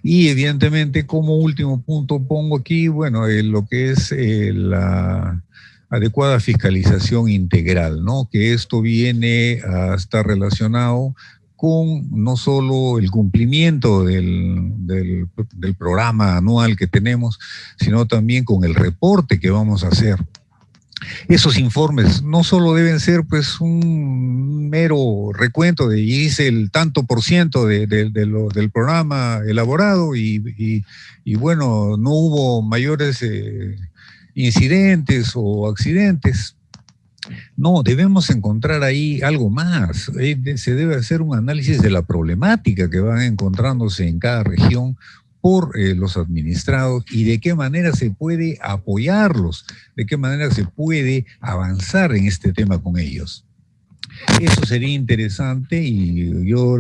Y evidentemente, como último punto pongo aquí, lo que es la adecuada fiscalización integral, ¿no?, que esto viene a estar relacionado con no solo el cumplimiento del programa anual que tenemos, sino también con el reporte que vamos a hacer. Esos informes no solo deben ser pues un mero recuento de hice el tanto por ciento del programa elaborado y no hubo mayores incidentes o accidentes. No, debemos encontrar ahí algo más. Se debe hacer un análisis de la problemática que van encontrándose en cada región por los administrados y de qué manera se puede apoyarlos, de qué manera se puede avanzar en este tema con ellos. Eso sería interesante y yo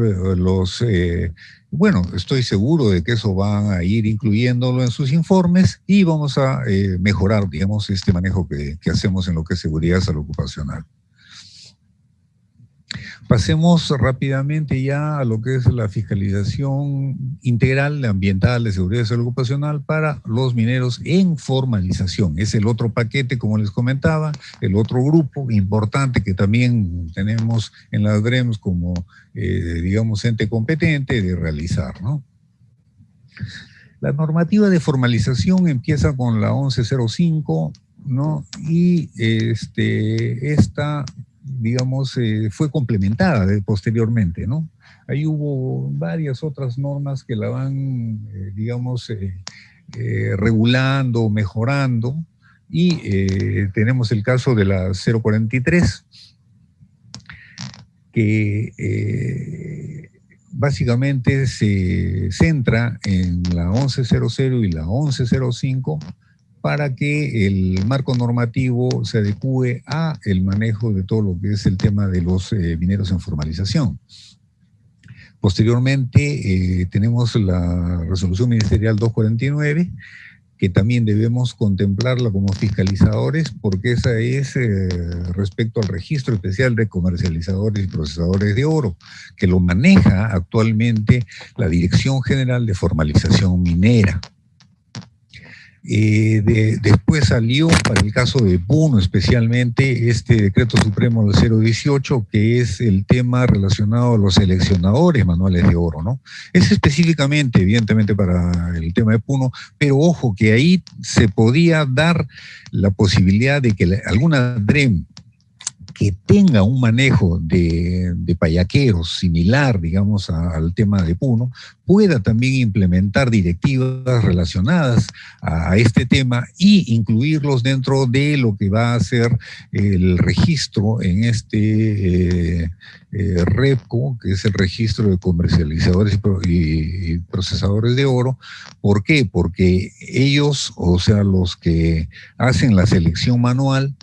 estoy seguro de que eso van a ir incluyéndolo en sus informes y vamos a mejorar, digamos, este manejo que hacemos en lo que es seguridad y salud ocupacional. Pasemos rápidamente ya a lo que es la fiscalización integral ambiental de seguridad y salud ocupacional para los mineros en formalización. Es el otro paquete, como les comentaba, el otro grupo importante que también tenemos en las DREMS como, ente competente de realizar, ¿no? La normativa de formalización empieza con la 1105, ¿no? Y esta fue complementada posteriormente, ¿no? Ahí hubo varias otras normas que la van, regulando, mejorando, y tenemos el caso de la 043, que básicamente se centra en la 1100 y la 1105, para que el marco normativo se adecue a el manejo de todo lo que es el tema de los mineros en formalización. Posteriormente tenemos la resolución ministerial 249, que también debemos contemplarla como fiscalizadores, porque esa es respecto al registro especial de comercializadores y procesadores de oro, que lo maneja actualmente la Dirección General de Formalización Minera. Después salió para el caso de Puno especialmente este decreto supremo del 018, que es el tema relacionado a los seleccionadores manuales de oro, ¿no? Es específicamente, evidentemente, para el tema de Puno, pero ojo que ahí se podía dar la posibilidad de que alguna DREM que tenga un manejo de payaqueros similar, digamos, al tema de Puno, pueda también implementar directivas relacionadas a este tema y incluirlos dentro de lo que va a ser el registro en este REPCO, que es el registro de comercializadores y procesadores de oro. ¿Por qué? Porque ellos, o sea, los que hacen la selección manual,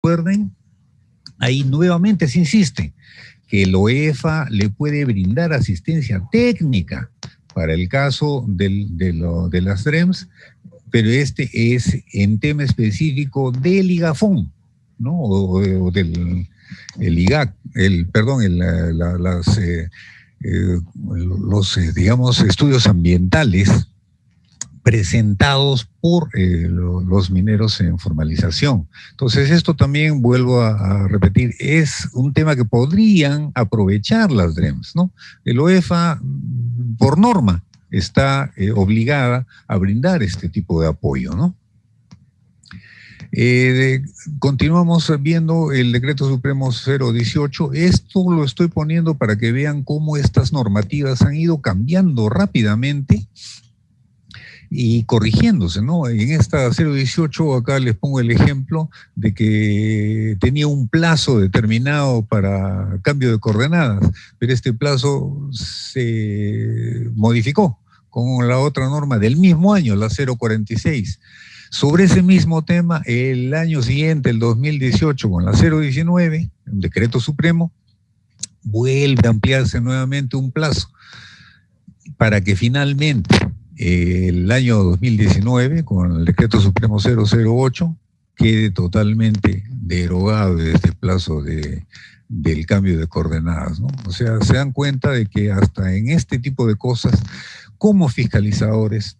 recuerden, ahí nuevamente se insiste que el OEFA le puede brindar asistencia técnica para el caso de las DREMS, pero este es en tema específico del IGAFON, ¿no? O del el IGAC, digamos, estudios ambientales presentados por los mineros en formalización. Entonces, esto también, vuelvo a repetir, es un tema que podrían aprovechar las DREMS, ¿no? El OEFA, por norma, está obligada a brindar este tipo de apoyo, ¿no? Continuamos viendo el Decreto Supremo 018. Esto lo estoy poniendo para que vean cómo estas normativas han ido cambiando rápidamente y corrigiéndose, ¿no? En esta 018, acá les pongo el ejemplo de que tenía un plazo determinado para cambio de coordenadas, pero este plazo se modificó con la otra norma del mismo año, la 046. Sobre ese mismo tema, el año siguiente, el 2018, con la 019, un decreto supremo, vuelve a ampliarse nuevamente un plazo para que finalmente el año 2019, con el decreto supremo 008, quede totalmente derogado este plazo del cambio de coordenadas, ¿no? O sea, se dan cuenta de que hasta en este tipo de cosas, como fiscalizadores,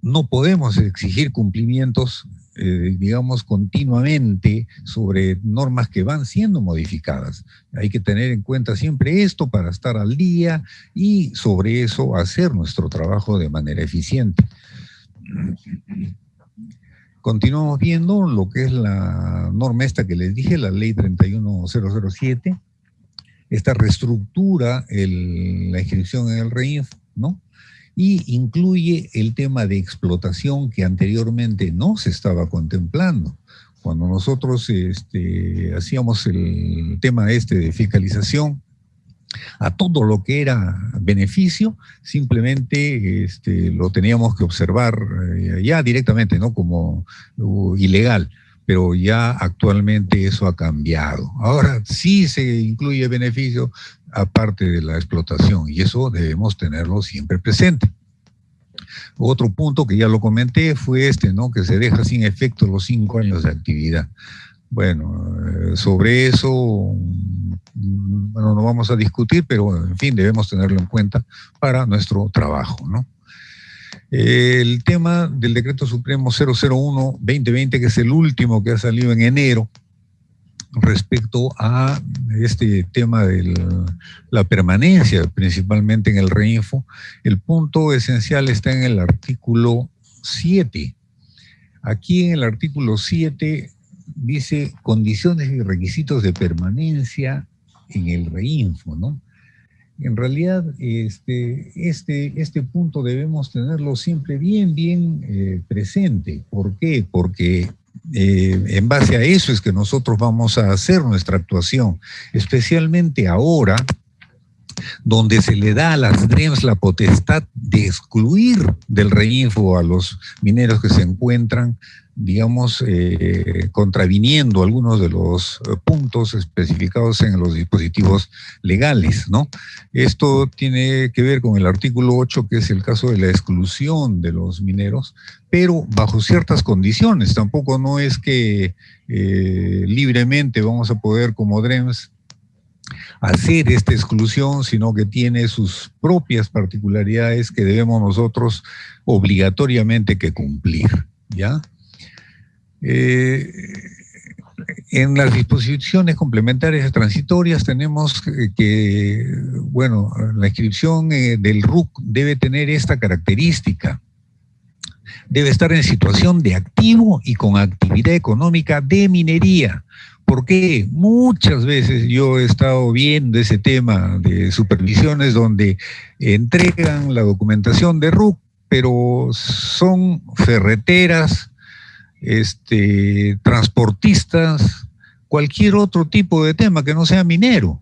no podemos exigir cumplimientos, digamos, continuamente sobre normas que van siendo modificadas. Hay que tener en cuenta siempre esto para estar al día y sobre eso hacer nuestro trabajo de manera eficiente. Continuamos viendo lo que es la norma esta que les dije, la ley 31007. Esta reestructura la inscripción en el REINF, ¿no? Y incluye el tema de explotación que anteriormente no se estaba contemplando. Cuando nosotros hacíamos el tema de fiscalización, a todo lo que era beneficio, simplemente lo teníamos que observar ya directamente, ¿no? Como ilegal. Pero ya actualmente eso ha cambiado. Ahora sí se incluye beneficio aparte de la explotación y eso debemos tenerlo siempre presente. Otro punto que ya lo comenté fue ¿no? Que se deja sin efecto los 5 años de actividad. Bueno, sobre eso no vamos a discutir, pero en fin, debemos tenerlo en cuenta para nuestro trabajo, ¿no? El tema del Decreto Supremo 001-2020, que es el último que ha salido en enero, respecto a este tema de la permanencia, principalmente en el REINFO. El punto esencial está en el artículo 7. Aquí en el artículo 7 dice condiciones y requisitos de permanencia en el REINFO, ¿no? En realidad, este punto debemos tenerlo siempre bien presente. ¿Por qué? Porque en base a eso es que nosotros vamos a hacer nuestra actuación, especialmente ahora, donde se le da a las DREMS la potestad de excluir del REINFO a los mineros que se encuentran, digamos, contraviniendo algunos de los puntos especificados en los dispositivos legales, ¿no? Esto tiene que ver con el artículo 8, que es el caso de la exclusión de los mineros, pero bajo ciertas condiciones. Tampoco no es que libremente vamos a poder, como DREMS, hacer esta exclusión, sino que tiene sus propias particularidades que debemos nosotros obligatoriamente que cumplir, ¿ya? En las disposiciones complementarias transitorias tenemos que, bueno, la inscripción del RUC debe tener esta característica. Debe estar en situación de activo y con actividad económica de minería. Porque muchas veces yo he estado viendo ese tema de supervisiones donde entregan la documentación de RUC, pero son ferreteras, transportistas, cualquier otro tipo de tema que no sea minero.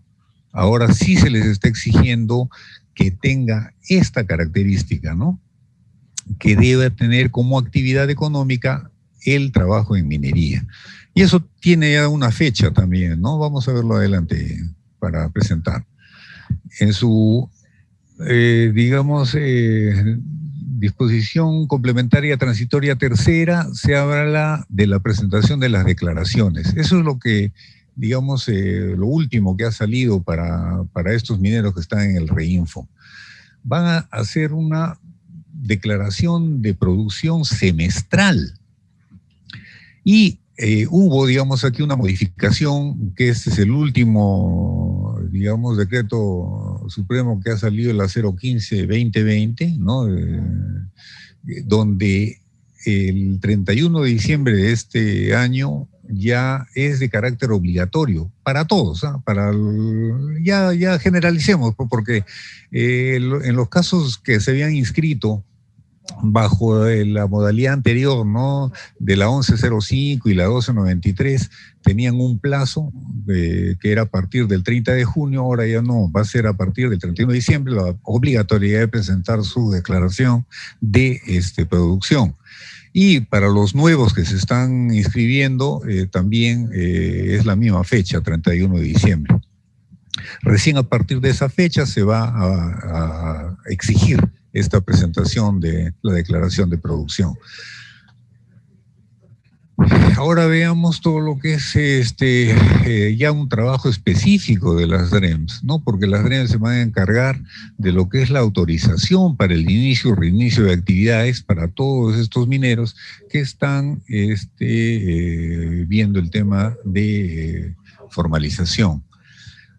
Ahora sí se les está exigiendo que tenga esta característica, ¿no? Que debe tener como actividad económica el trabajo en minería. Y eso tiene ya una fecha también, ¿no? Vamos a verlo adelante para presentar. En su, disposición complementaria transitoria tercera, se habla de la presentación de las declaraciones. Eso es lo que, digamos, lo último que ha salido para estos mineros que están en el REINFO. Van a hacer una declaración de producción semestral. Y hubo, digamos, aquí una modificación, que este es el último, digamos, decreto supremo que ha salido, el 015-2020, ¿no? Donde el 31 de diciembre de este año ya es de carácter obligatorio para todos, ¿eh? Ya generalicemos, porque en los casos que se habían inscrito bajo la modalidad anterior, ¿no? De la 1105 y la 1293, tenían un plazo que era a partir del 30 de junio, ahora ya no, va a ser a partir del 31 de diciembre la obligatoriedad de presentar su declaración de producción. Y para los nuevos que se están inscribiendo, también es la misma fecha, 31 de diciembre. Recién a partir de esa fecha se va a exigir esta presentación de la declaración de producción. Ahora veamos todo lo que es ya un trabajo específico de las DREMS, ¿no? Porque las DREMS se van a encargar de lo que es la autorización para el inicio o reinicio de actividades para todos estos mineros que están viendo el tema de formalización.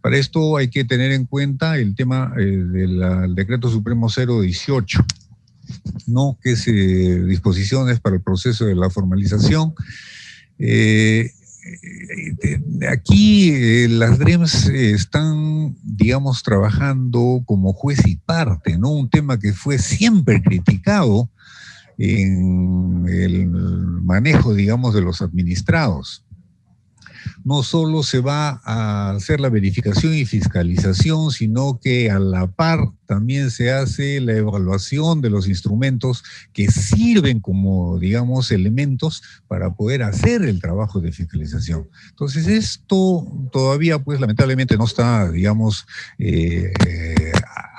Para esto hay que tener en cuenta el tema del Decreto Supremo 018, ¿no? Que es disposiciones para el proceso de la formalización. Aquí las DREMS están, digamos, trabajando como juez y parte, ¿no? Un tema que fue siempre criticado en el manejo, digamos, de los administrados. No solo se va a hacer la verificación y fiscalización, sino que a la par también se hace la evaluación de los instrumentos que sirven como, digamos, elementos para poder hacer el trabajo de fiscalización. Entonces, esto todavía, pues, lamentablemente no está, digamos,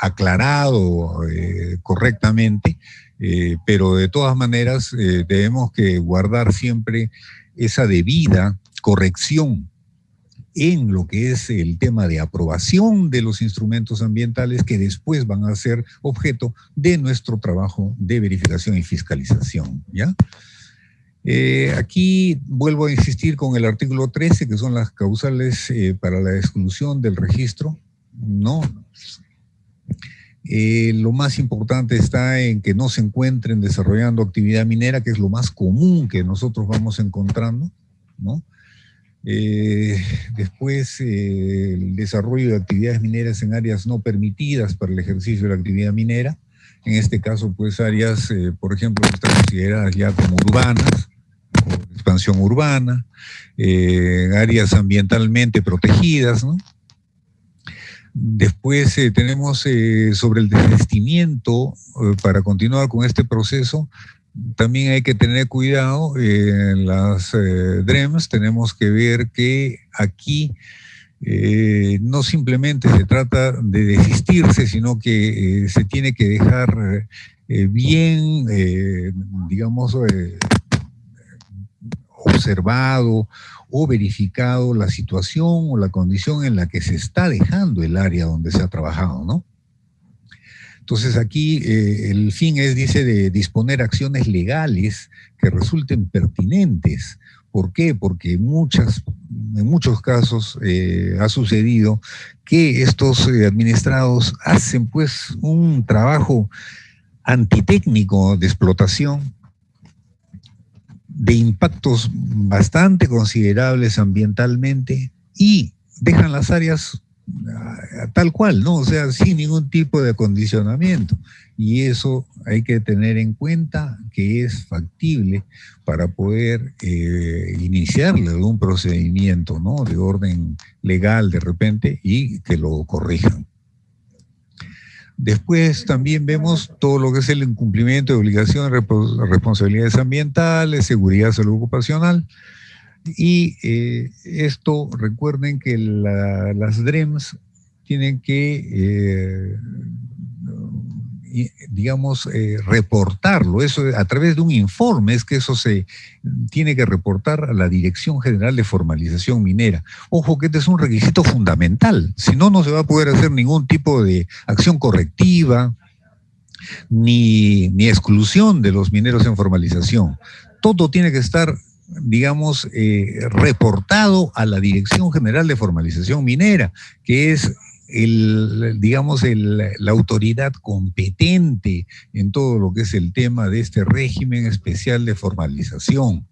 aclarado correctamente, pero de todas maneras debemos que guardar siempre esa debida corrección en lo que es el tema de aprobación de los instrumentos ambientales que después van a ser objeto de nuestro trabajo de verificación y fiscalización, ¿ya? Aquí vuelvo a insistir con el artículo 13, que son las causales para la exclusión del registro, ¿no? Lo más importante está en que no se encuentren desarrollando actividad minera, que es lo más común que nosotros vamos encontrando, ¿no? Después, el desarrollo de actividades mineras en áreas no permitidas para el ejercicio de la actividad minera. En este caso, pues áreas, por ejemplo, que están consideradas ya como urbanas, o expansión urbana, áreas ambientalmente protegidas, ¿no? Después tenemos sobre el desistimiento, para continuar con este proceso, también hay que tener cuidado. En las DREMS tenemos que ver que aquí no simplemente se trata de desistirse, sino que se tiene que dejar bien, digamos, observado o verificado la situación o la condición en la que se está dejando el área donde se ha trabajado, ¿no? Entonces aquí el fin es, dice, de disponer acciones legales que resulten pertinentes. ¿Por qué? Porque en muchos casos ha sucedido que estos administrados hacen pues un trabajo antitécnico de explotación, de impactos bastante considerables ambientalmente, y dejan las áreas tal cual, ¿no? O sea, sin ningún tipo de acondicionamiento. Y eso hay que tener en cuenta que es factible para poder iniciarle algún procedimiento, ¿no? De orden legal de repente, y que lo corrijan. Después también vemos todo lo que es el incumplimiento de obligaciones, responsabilidades ambientales, seguridad, salud ocupacional. Y esto, recuerden que las DREMS tienen que, digamos, reportarlo. Eso a través de un informe es que eso se tiene que reportar a la Dirección General de Formalización Minera. Ojo que este es un requisito fundamental, si no, no se va a poder hacer ningún tipo de acción correctiva ni exclusión de los mineros en formalización. Todo tiene que estar, digamos, reportado a la Dirección General de Formalización Minera, que es la autoridad competente en todo lo que es el tema de este régimen especial de formalización,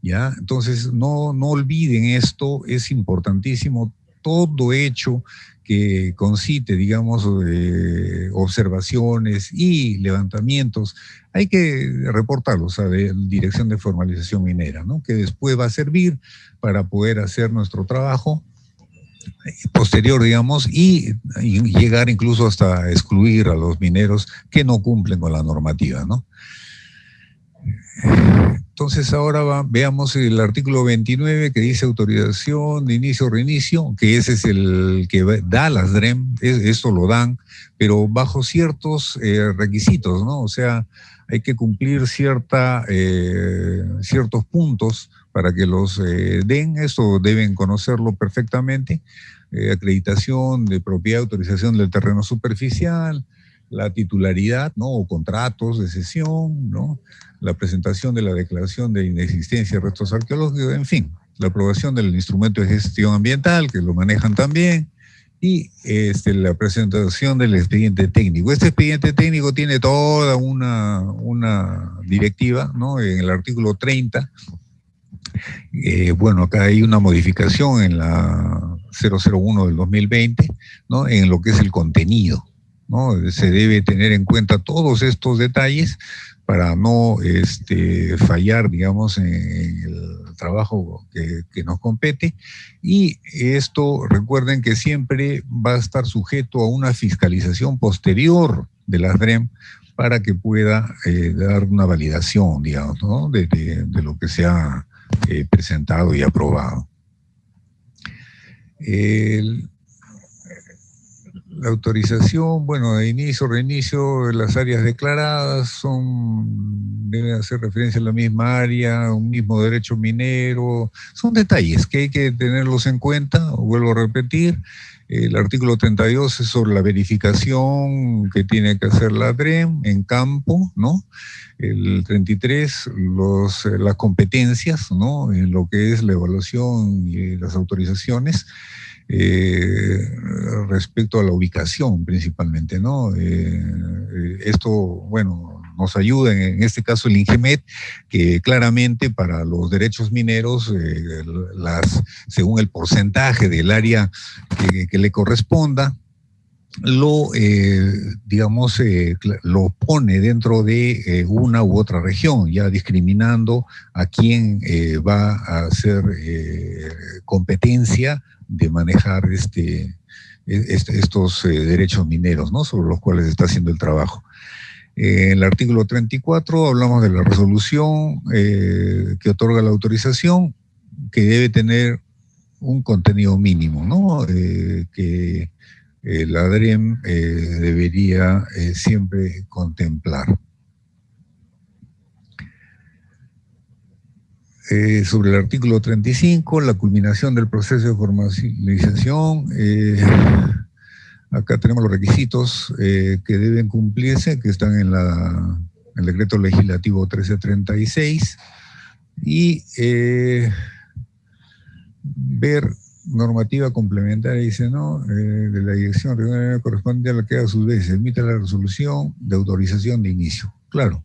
¿ya? Entonces, no olviden esto, es importantísimo. Todo hecho que concite, digamos, observaciones y levantamientos, hay que reportarlos a la Dirección de Formalización Minera, ¿no? Que después va a servir para poder hacer nuestro trabajo posterior, digamos, y llegar incluso hasta excluir a los mineros que no cumplen con la normativa, ¿no? Entonces ahora veamos el artículo 29, que dice autorización de inicio o reinicio, que ese es el que da las DREM, esto lo dan, pero bajo ciertos requisitos, ¿no? O sea, hay que cumplir ciertos puntos para que los den. Esto deben conocerlo perfectamente. Acreditación de propiedad, autorización del terreno superficial, la titularidad, ¿no? O contratos de cesión, ¿no? La presentación de la declaración de inexistencia de restos arqueológicos, en fin, la aprobación del instrumento de gestión ambiental, que lo manejan también, y la presentación del expediente técnico. Este expediente técnico tiene toda una directiva, ¿no? En el artículo 30, bueno, acá hay una modificación en la 001 del 2020, ¿no? En lo que es el contenido, ¿no? Se debe tener en cuenta todos estos detalles para no fallar, digamos, en el trabajo que nos compete. Y esto, recuerden que siempre va a estar sujeto a una fiscalización posterior de las DREM para que pueda dar una validación, digamos, ¿no? de lo que se ha presentado y La autorización, bueno, de inicio, reinicio, las áreas declaradas deben hacer referencia a la misma área, un mismo derecho minero, son detalles que hay que tenerlos en cuenta, vuelvo a repetir. El artículo 32 es sobre la verificación que tiene que hacer la DREM en campo, ¿no? El 33, las competencias, ¿no? En lo que es la evaluación y las autorizaciones. Respecto a la ubicación principalmente, ¿no? Esto, bueno, nos ayuda en este caso el INGEMET, que claramente para los derechos mineros, según el porcentaje del área que le corresponda, digamos, lo pone dentro de una u otra región, ya discriminando a quién va a hacer competencia de manejar estos derechos mineros, ¿no? Sobre los cuales está haciendo el trabajo. En el artículo 34 hablamos de la resolución que otorga la autorización, que debe tener un contenido mínimo, ¿no? Que la DREM debería siempre contemplar. Sobre el artículo 35, la culminación del proceso de formalización. Acá tenemos los requisitos que deben cumplirse, que están en el decreto legislativo 1336, y ver normativa complementaria, dice, ¿no? De la dirección regional corresponde a la que a su vez emite la resolución de autorización de inicio. Claro.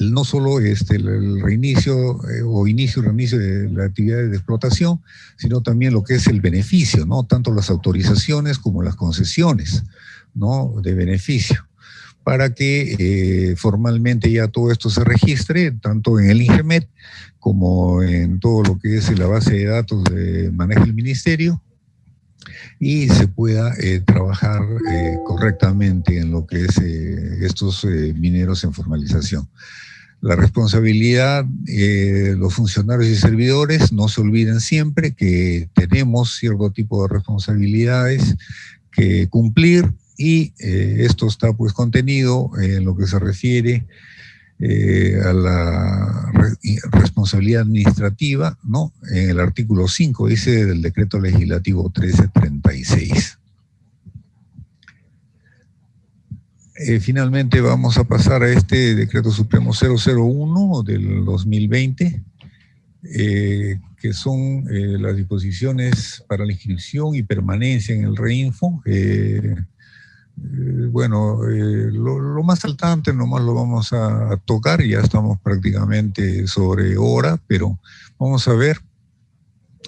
No solo el reinicio o inicio y reinicio de la actividad de explotación, sino también lo que es el beneficio, ¿no? Tanto las autorizaciones como las concesiones, ¿no? De beneficio, para que formalmente ya todo esto se registre, tanto en el INGEMET como en todo lo que es la base de datos de manejo del ministerio, y se pueda trabajar correctamente en lo que es estos mineros en formalización. La responsabilidad, los funcionarios y servidores, no se olviden siempre que tenemos cierto tipo de responsabilidades que cumplir, y esto está pues contenido en lo que se refiere a la responsabilidad administrativa, ¿no? En el artículo 5 dice del decreto legislativo 1336. Finalmente vamos a pasar a este decreto supremo 001 del 2020, que son las disposiciones para la inscripción y permanencia en el REINFO. Bueno, lo más saltante nomás lo vamos a tocar, ya estamos prácticamente sobre hora, pero vamos a ver.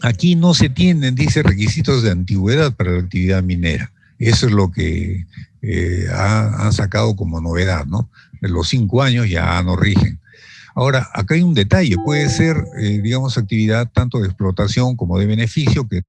Aquí no se tienen, dice, requisitos de antigüedad para la actividad minera. Eso es lo que han sacado como novedad, ¿no? Los 5 años ya no rigen. Ahora, acá hay un detalle, puede ser, digamos, actividad tanto de explotación como de beneficio, que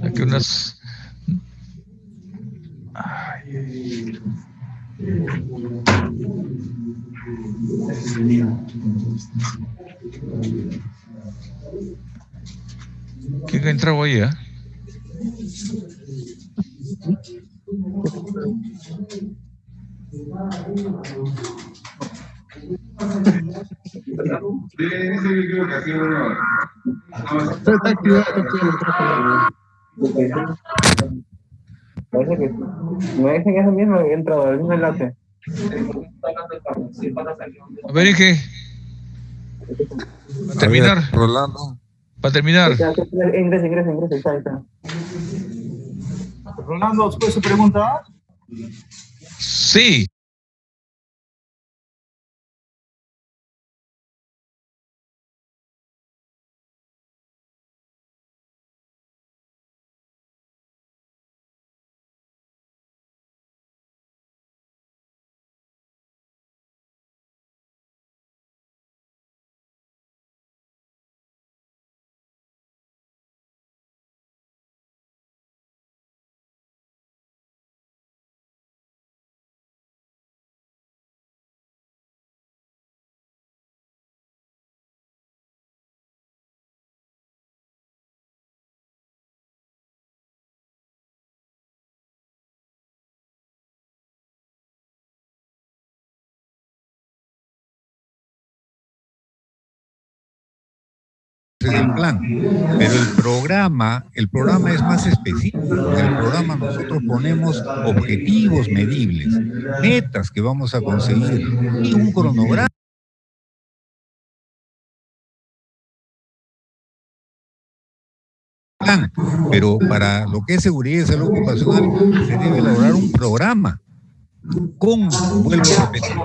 Aquí unas... Ay. ¿Quién ha entrado ahí, eh? Parece que me dicen eso mismo, he entrado al mismo enlace. A ver, Inge. Para terminar. Ver, Rolando. Para terminar. Ingresa, ahí está. Rolando, ¿puede su pregunta? Sí. El plan, pero el programa es más específico. En el programa nosotros ponemos objetivos medibles, metas que vamos a conseguir y un cronograma. Pero para lo que es seguridad y salud ocupacional se debe elaborar un programa con, vuelvo a repetir,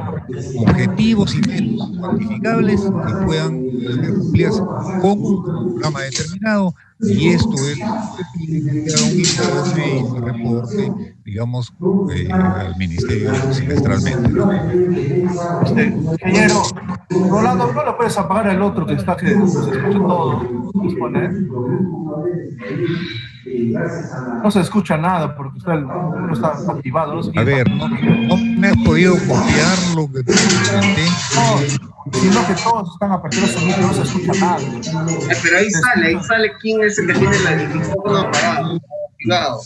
objetivos y metas cuantificables que puedan ser cumplidos con un programa determinado, y esto es un informe y un reporte, digamos, al Ministerio semestralmente. Ingeniero, Rolando, ¿no lo puedes apagar el otro que está que se escucha todo? No se escucha nada porque uno está activado. A ver, no me has podido copiar lo que te comenté. No, sino que todos están a partir de su micro, no se escucha nada. Pero ahí sale quién es el que tiene el micrófono apagado, activado.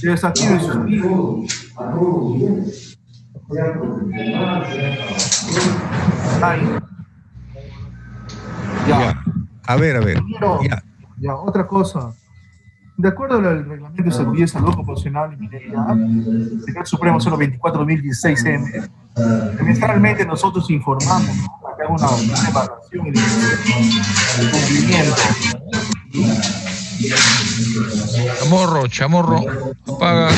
Y desactive sus micros. Ahí. Ya. A ver. Ya, otra cosa. De acuerdo al Reglamento de Seguridad y Salud Ocupacional y Minería, Decreto Supremo 024/2016-M, semestralmente nosotros informamos, ¿no?, para que haga una evaluación y de cumplimiento. Chamorro, apaga.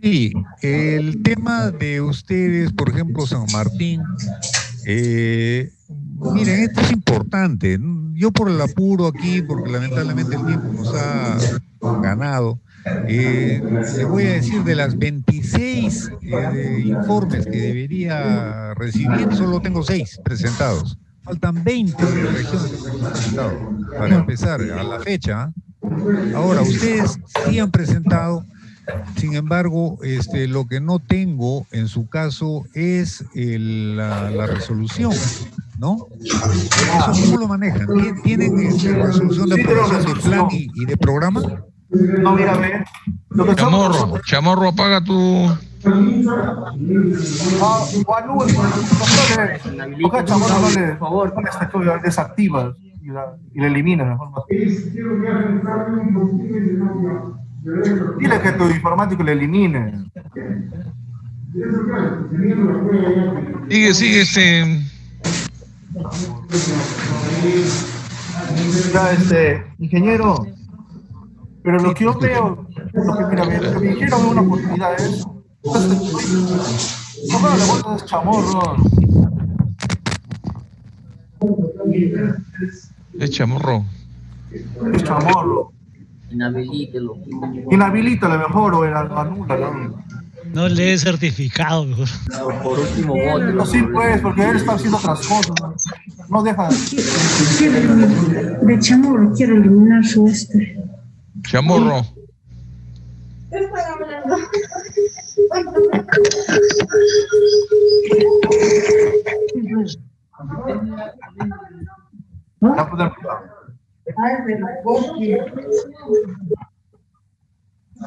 Sí, el tema de ustedes, por ejemplo, San Martín, miren, esto es importante. Yo por el apuro aquí, porque lamentablemente el tiempo nos ha ganado, le voy a decir, de las 26 informes que debería recibir, solo tengo 6 presentados. Faltan 20 regiones que han presentado para empezar a la fecha. Ahora, ustedes sí han presentado. Sin embargo, lo que no tengo en su caso es la resolución, ¿no? ¿Eso cómo lo manejan? ¿Tienen resolución de aprobación de plan y de programa? No, mira, ve. Chamorro, apaga tu... Por favor, desactiva y le elimina mejor. Dile que tu informático le elimine. Sigue. Ya, ingeniero. Pero lo que yo veo, lo que quiero ver una oportunidad es. ¿Cómo le vueltas chamorro? Es chamorro. Es chamorro. Inabilítelo. Inabilítalo mejor o anula, ¿no? No lee certificado, mejor. Por último voto. No, sí, pues, porque él está haciendo otras cosas. No deja. De Chamorro quiero eliminar su Chamorro. Estoy hablando.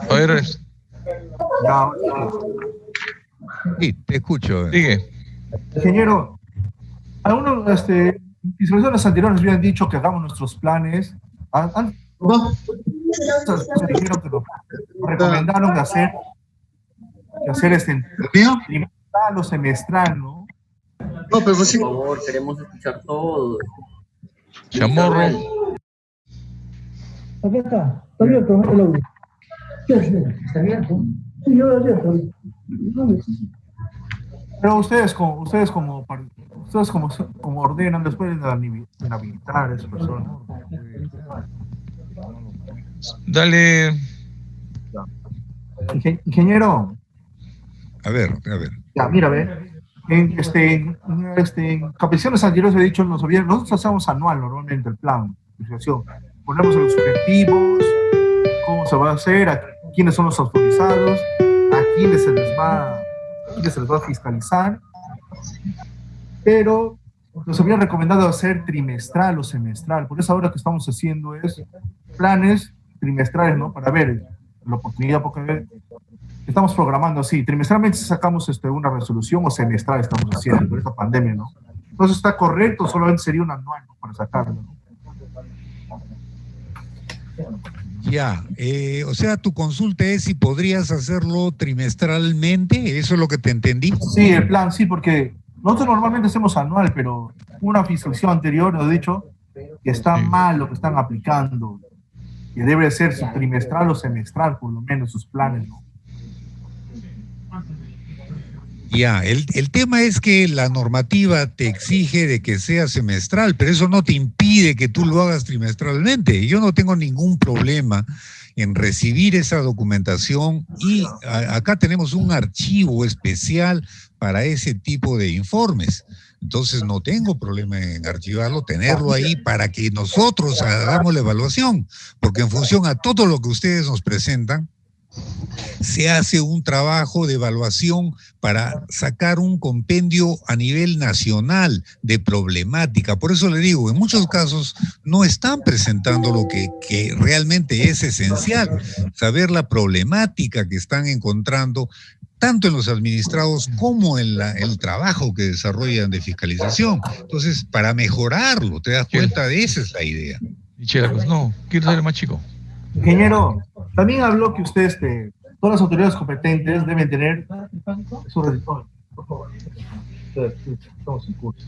A ver, Sí, te escucho. sigue. Ingeniero, algunos visualizaciones anteriores habían dicho que hagamos nuestros planes. Dijeron que nos recomendaron de hacer trimestral o semestral, ¿no? No, pero por favor, queremos escuchar todo. Chamorro. Aquí está abierto el audio. ¿Está abierto? Sí, yo lo abierto. Pero ustedes como ordenan después de inhabilitar a esa persona. Dale. Ingeniero. A ver. Ya, mira, ve. En capacitaciones anteriores he dicho, nosotros hacemos anual normalmente el plan de fiscalización. Ponemos los objetivos, cómo se va a hacer, a quiénes son los autorizados, a quiénes se les va a fiscalizar. Pero nos habían recomendado hacer trimestral o semestral. Por eso ahora lo que estamos haciendo es planes trimestrales, ¿no? Para ver la oportunidad, porque estamos programando así. Trimestralmente sacamos una resolución o semestral estamos haciendo por esta pandemia, ¿no? Entonces está correcto, solamente sería un anual, ¿no? Para sacarlo, ¿no? Ya, o sea, tu consulta es si podrías hacerlo trimestralmente, ¿eso es lo que te entendí? Sí, el plan, sí, porque nosotros normalmente hacemos anual, pero una fiscalización anterior nos ha dicho que está mal lo que están aplicando, que debe ser su trimestral o semestral, por lo menos sus planes, ¿no? Ya, el tema es que la normativa te exige de que sea semestral, pero eso no te impide que tú lo hagas trimestralmente. Yo no tengo ningún problema en recibir esa documentación y acá tenemos un archivo especial para ese tipo de informes. Entonces no tengo problema en archivarlo, tenerlo ahí para que nosotros hagamos la evaluación, porque en función a todo lo que ustedes nos presentan, se hace un trabajo de evaluación para sacar un compendio a nivel nacional de problemática. Por eso le digo, en muchos casos no están presentando lo que realmente es esencial, saber la problemática que están encontrando tanto en los administrados como en el trabajo que desarrollan de fiscalización. Entonces, para mejorarlo, te das cuenta de esa es la idea. No, quiero ser más chico. Ingeniero, también habló que ustedes, todas las autoridades competentes deben tener su redactor. Por favor. Estamos en curso.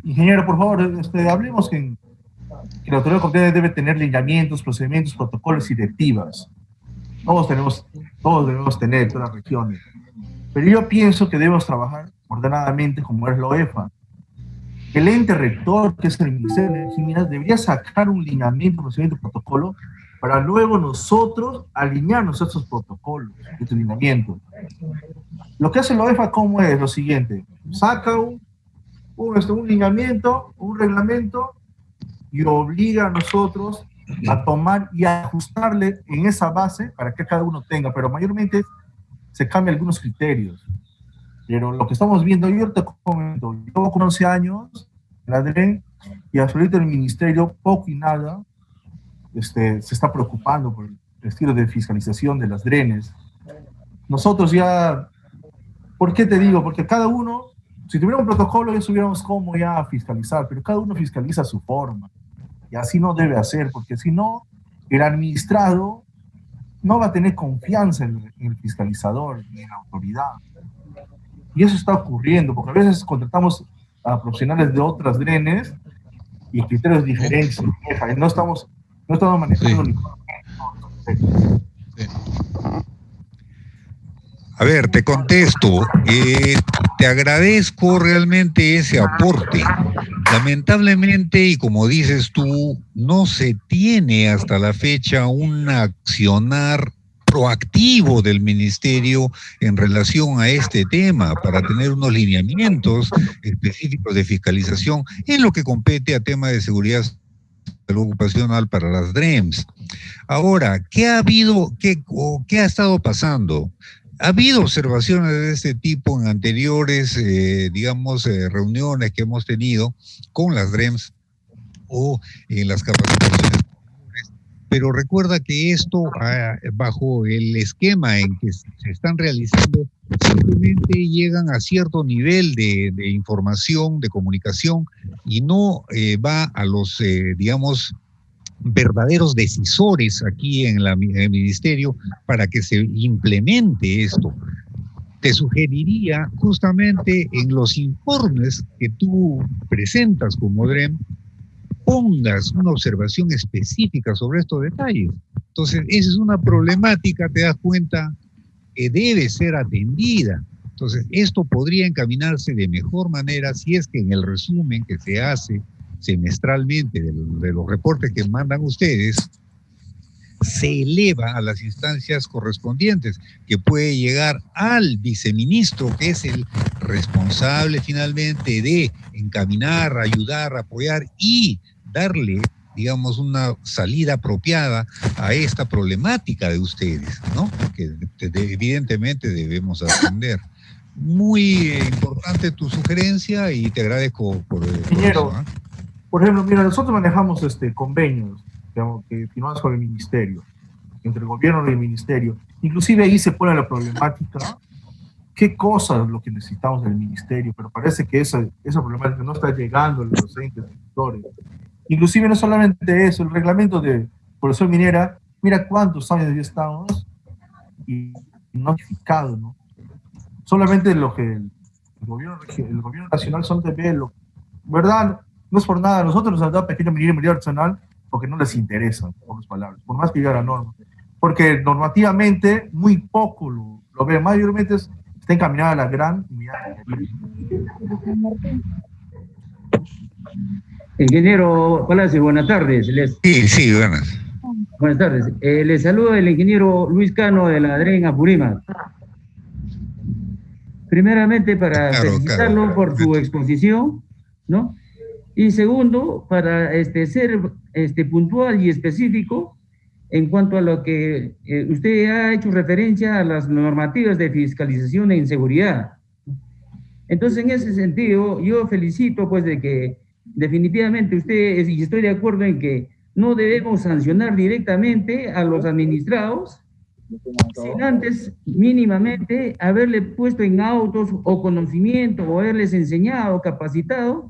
Ingeniero, por favor, hablemos que la autoridad competente debe tener lineamientos, procedimientos, protocolos y directivas. Todos debemos tener, todas las regiones. Pero yo pienso que debemos trabajar ordenadamente como es la OEFA. El ente rector, que es el Ministerio de Energía y Minas, debería sacar un lineamiento, procedimiento, protocolo, para luego nosotros alinearnos a estos protocolos, estos lineamientos. Lo que hace la OEFA, ¿cómo es? Lo siguiente: saca un lineamiento, un reglamento, y obliga a nosotros a tomar y a ajustarle en esa base para que cada uno tenga, pero mayormente se cambian algunos criterios. Pero lo que estamos viendo, yo te comento, yo con 11 años, la DREN, y hasta ahorita el ministerio, poco y nada, se está preocupando por el estilo de fiscalización de las DRENes. Nosotros ya, ¿por qué te digo? Porque cada uno, si tuviera un protocolo, ya supiéramos cómo ya fiscalizar, pero cada uno fiscaliza a su forma. Y así no debe hacer, porque si no, el administrado no va a tener confianza en el fiscalizador ni en la autoridad. Y eso está ocurriendo, porque a veces contratamos a profesionales de otras DRENes y criterios diferentes. No estamos manejando ni... A ver, te contesto. Te agradezco realmente ese aporte. Lamentablemente, y como dices tú, no se tiene hasta la fecha un accionar proactivo del ministerio en relación a este tema para tener unos lineamientos específicos de fiscalización en lo que compete a tema de seguridad ocupacional para las DREMS. Ahora, ¿qué ha habido, qué ha estado pasando? Ha habido observaciones de este tipo en anteriores, reuniones que hemos tenido con las DREMS o en las capacitaciones, pero recuerda que esto, bajo el esquema en que se están realizando, simplemente llegan a cierto nivel de información, de comunicación, y no va a los, verdaderos decisores aquí en el ministerio para que se implemente esto. Te sugeriría justamente en los informes que tú presentas como DREM, pongas una observación específica sobre estos detalles. Entonces, esa es una problemática, te das cuenta, que debe ser atendida. Entonces, esto podría encaminarse de mejor manera si es que en el resumen que se hace semestralmente de los reportes que mandan ustedes, se eleva a las instancias correspondientes, que puede llegar al viceministro, que es el responsable finalmente de encaminar, ayudar, apoyar y darle, digamos, una salida apropiada a esta problemática de ustedes, ¿no? Que evidentemente debemos atender. Muy importante tu sugerencia y te agradezco por eso, ¿eh? Por ejemplo, mira, nosotros manejamos convenios, digamos, que firmamos con el ministerio, entre el gobierno y el ministerio. Inclusive ahí se pone la problemática, qué cosas es lo que necesitamos del ministerio, pero parece que esa problemática no está llegando a los entes sectores. Inclusive no solamente eso, el reglamento de profesor minera, mira cuántos años ya estamos y notificado, ¿no? Solamente lo que el gobierno nacional solamente ve, ¿verdad? No es por nada, nosotros nos han dado pequeño minero y medio artesanal porque no les interesa, en pocas palabras, por más que llegue a la norma. Porque normativamente muy poco lo ven, mayormente está encaminada a la gran unidad. Ingeniero Palacio, buenas tardes. Sí, buenas. Buenas tardes. Les saluda el ingeniero Luis Cano de la DREN Apurímac. Primeramente para felicitarlo por su exposición, ¿no? Y segundo, para ser puntual y específico en cuanto a lo que usted ha hecho referencia a las normativas de fiscalización en seguridad. Entonces, en ese sentido, yo felicito pues de que definitivamente usted, y estoy de acuerdo en que no debemos sancionar directamente a los administrados sin antes mínimamente haberle puesto en autos o conocimiento o haberles enseñado, capacitado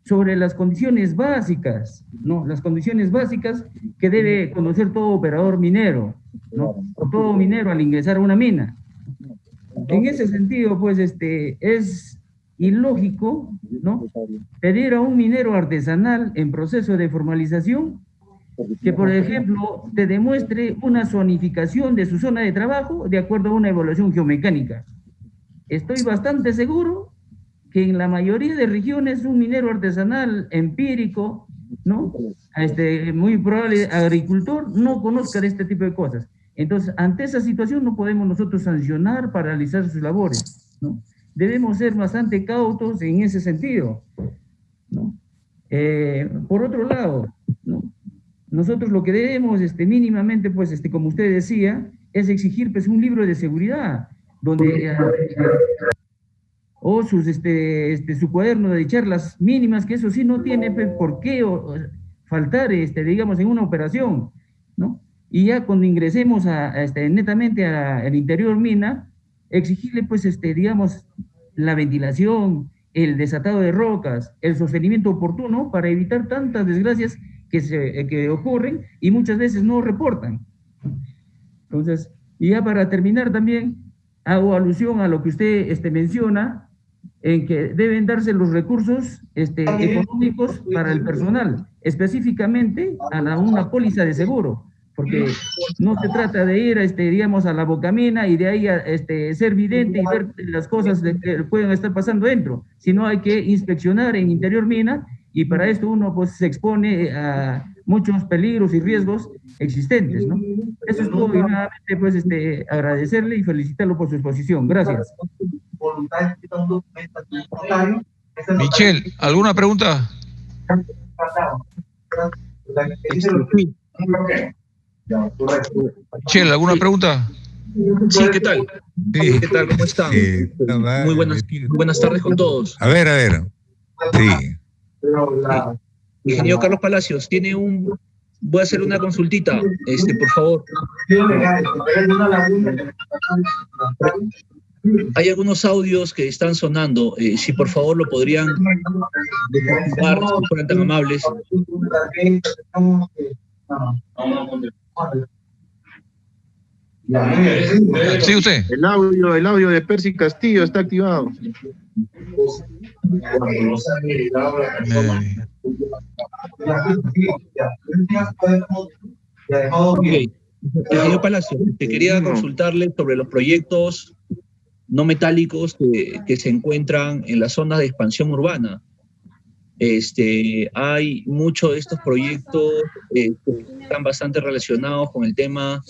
sobre las condiciones básicas, ¿no? Las condiciones básicas que debe conocer todo operador minero, ¿no? O todo minero al ingresar a una mina. En ese sentido, pues, es ilógico, ¿no? Pedir a un minero artesanal en proceso de formalización que, por ejemplo, te demuestre una zonificación de su zona de trabajo de acuerdo a una evaluación geomecánica. Estoy bastante seguro que en la mayoría de regiones un minero artesanal empírico, ¿no? Muy probable agricultor, no conozca de este tipo de cosas. Entonces, ante esa situación no podemos nosotros sancionar, paralizar sus labores, ¿no? Debemos ser bastante cautos en ese sentido, ¿no? Por otro lado, ¿no? Nosotros lo que debemos mínimamente, pues, como usted decía, es exigir pues un libro de seguridad, donde o su cuaderno de charlas mínimas, que eso sí no tiene pues, por qué faltar, digamos, en una operación, ¿no? Y ya cuando ingresemos netamente al interior mina, exigirle, pues, digamos, la ventilación, el desatado de rocas, el sostenimiento oportuno para evitar tantas desgracias que ocurren y muchas veces no reportan. Entonces, y ya para terminar también, hago alusión a lo que usted menciona, en que deben darse los recursos económicos para el personal, específicamente a una póliza de seguro, porque no se trata de ir, digamos, a la bocamina y de ahí ser vidente y ver las cosas que pueden estar pasando dentro, sino hay que inspeccionar en interior mina, y para esto uno pues se expone a muchos peligros y riesgos existentes, ¿no? Eso es todo, y nuevamente, pues, agradecerle y felicitarlo por su exposición. Gracias. Michelle, ¿alguna pregunta? Michelle, ¿alguna pregunta? Sí, ¿qué tal? Sí. ¿Qué tal? ¿Cómo están? Muy buenas tardes con todos. A ver. Sí. Ingeniero Carlos Palacios, voy a hacer una consultita, por favor. Hay algunos audios que están sonando, si por favor lo podrían desactivar, si fueran tan amables. Sí, usted. El audio de Percy Castillo está activado. Okay. Señor Palacio, te quería consultarle sobre los proyectos no metálicos que se encuentran en las zonas de expansión urbana. Hay muchos de estos proyectos que están bastante relacionados con el tema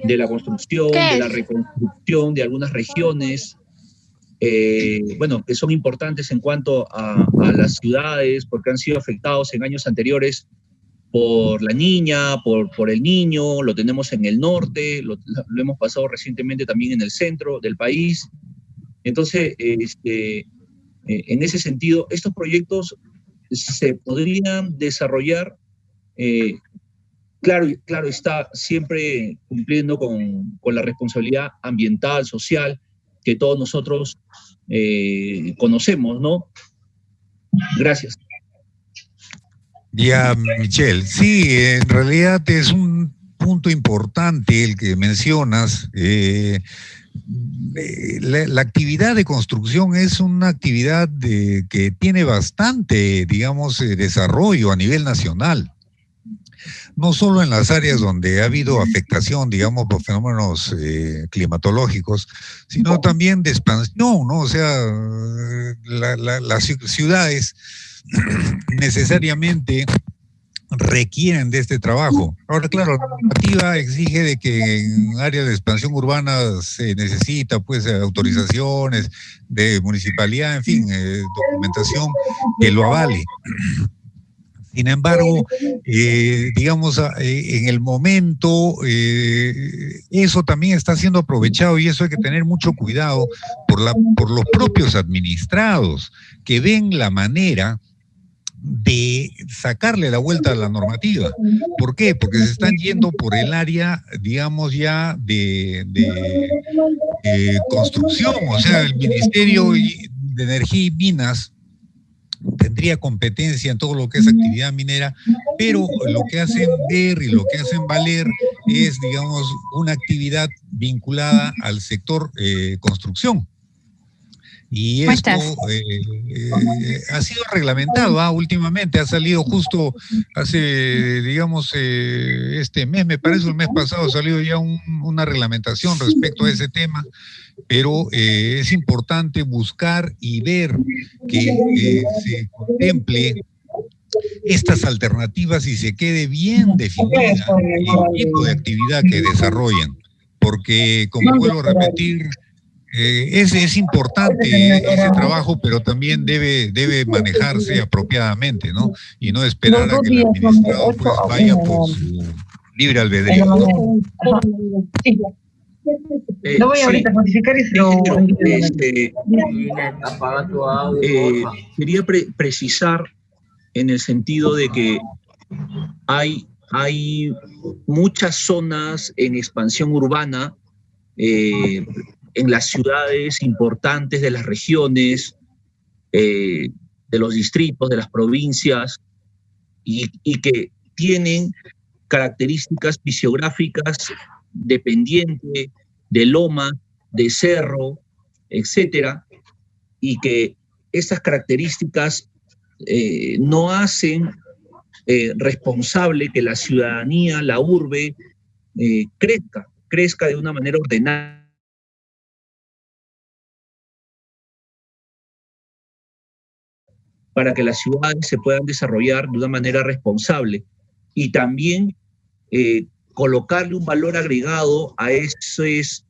de la construcción, de la reconstrucción de algunas regiones, que son importantes en cuanto a las ciudades, porque han sido afectados en años anteriores por la niña, por el niño, lo tenemos en el norte, lo hemos pasado recientemente también en el centro del país. Entonces, en ese sentido, estos proyectos se podrían desarrollar, claro está, siempre cumpliendo con la responsabilidad ambiental, social, que todos nosotros conocemos, ¿no? Gracias. Ya, Michelle, sí, en realidad es un punto importante el que mencionas. La actividad de construcción es una actividad que tiene bastante, digamos, desarrollo a nivel nacional. No solo en las áreas donde ha habido afectación, digamos, por fenómenos climatológicos, sino también de expansión, ¿no? O sea, las ciudades necesariamente requieren de este trabajo. Ahora, claro, la normativa exige de que en áreas de expansión urbana se necesita, pues, autorizaciones de municipalidad, en fin, documentación que lo avale. Sin embargo, digamos, en el momento, eso también está siendo aprovechado y eso hay que tener mucho cuidado por los propios administrados que ven la manera de sacarle la vuelta a la normativa. ¿Por qué? Porque se están yendo por el área, digamos, ya de construcción. O sea, el Ministerio de Energía y Minas tendría competencia en todo lo que es actividad minera, pero lo que hacen ver y lo que hacen valer es, digamos, una actividad vinculada al sector construcción. Y esto ha sido reglamentado últimamente, ha salido justo hace, digamos, este mes, me parece, el mes pasado salió ya una reglamentación respecto a ese tema, pero es importante buscar y ver que se contemple estas alternativas y se quede bien definida el tipo de actividad que desarrollan, porque, como vuelvo a repetir, es importante ese trabajo, pero también debe manejarse apropiadamente, ¿no? Y no esperar a que el administrado pues vaya por su libre albedrío, ¿no? Lo voy ahorita a modificar y se lo... Quería precisar en el sentido de que hay muchas zonas en expansión urbana, en las ciudades importantes de las regiones, de los distritos, de las provincias, y que tienen características fisiográficas de pendiente, de loma, de cerro, etcétera, y que estas características no hacen responsable que la ciudadanía, la urbe, crezca de una manera ordenada, para que las ciudades se puedan desarrollar de una manera responsable. y también colocarle un valor agregado a ese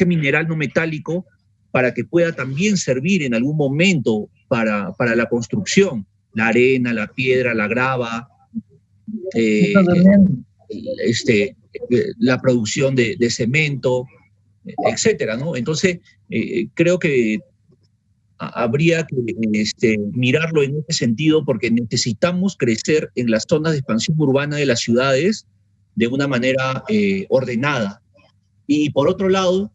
mineral no metálico para que pueda también servir en algún momento para la construcción, la arena, la piedra, la grava, la producción de cemento, etcétera, ¿no? Entonces, creo que habría que mirarlo en ese sentido, porque necesitamos crecer en las zonas de expansión urbana de las ciudades de una manera ordenada. Y por otro lado,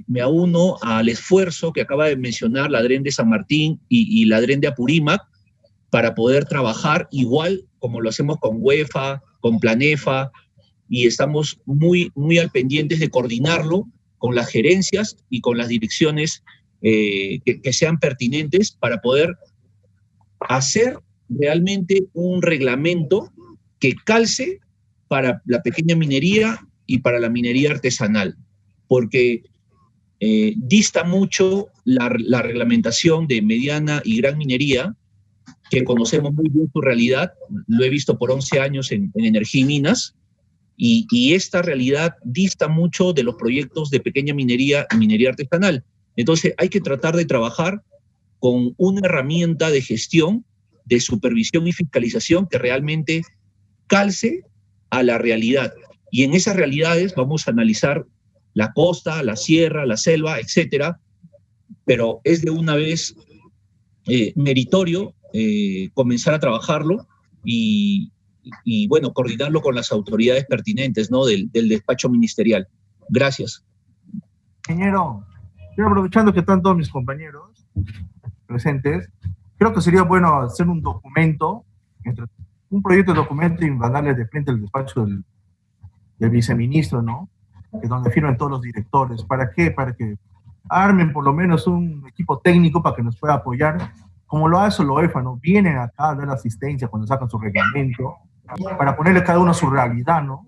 me auno al esfuerzo que acaba de mencionar la DREN de San Martín y la DREN de Apurímac para poder trabajar igual como lo hacemos con UEFA, con Planefa, y estamos muy, muy al pendientes de coordinarlo con las gerencias y con las direcciones que sean pertinentes para poder hacer realmente un reglamento que calce para la pequeña minería y para la minería artesanal, porque dista mucho la reglamentación de mediana y gran minería, que conocemos muy bien su realidad, lo he visto por 11 años en Energía y Minas, y esta realidad dista mucho de los proyectos de pequeña minería y minería artesanal. Entonces hay que tratar de trabajar con una herramienta de gestión, de supervisión y fiscalización que realmente calce a la realidad. Y en esas realidades vamos a analizar la costa, la sierra, la selva, etcétera, pero es de una vez meritorio comenzar a trabajarlo y bueno, coordinarlo con las autoridades pertinentes, ¿no? del despacho ministerial. Gracias. Ingeniero, yo aprovechando que están todos mis compañeros presentes, creo que sería bueno hacer un documento, un proyecto de documento y mandarle de frente al despacho del viceministro, ¿no? Que donde firmen todos los directores. ¿Para qué? Para que armen por lo menos un equipo técnico para que nos pueda apoyar, como lo hace la UEFA, ¿no? Vienen acá a dar asistencia cuando sacan su reglamento, para ponerle cada uno su realidad, ¿no?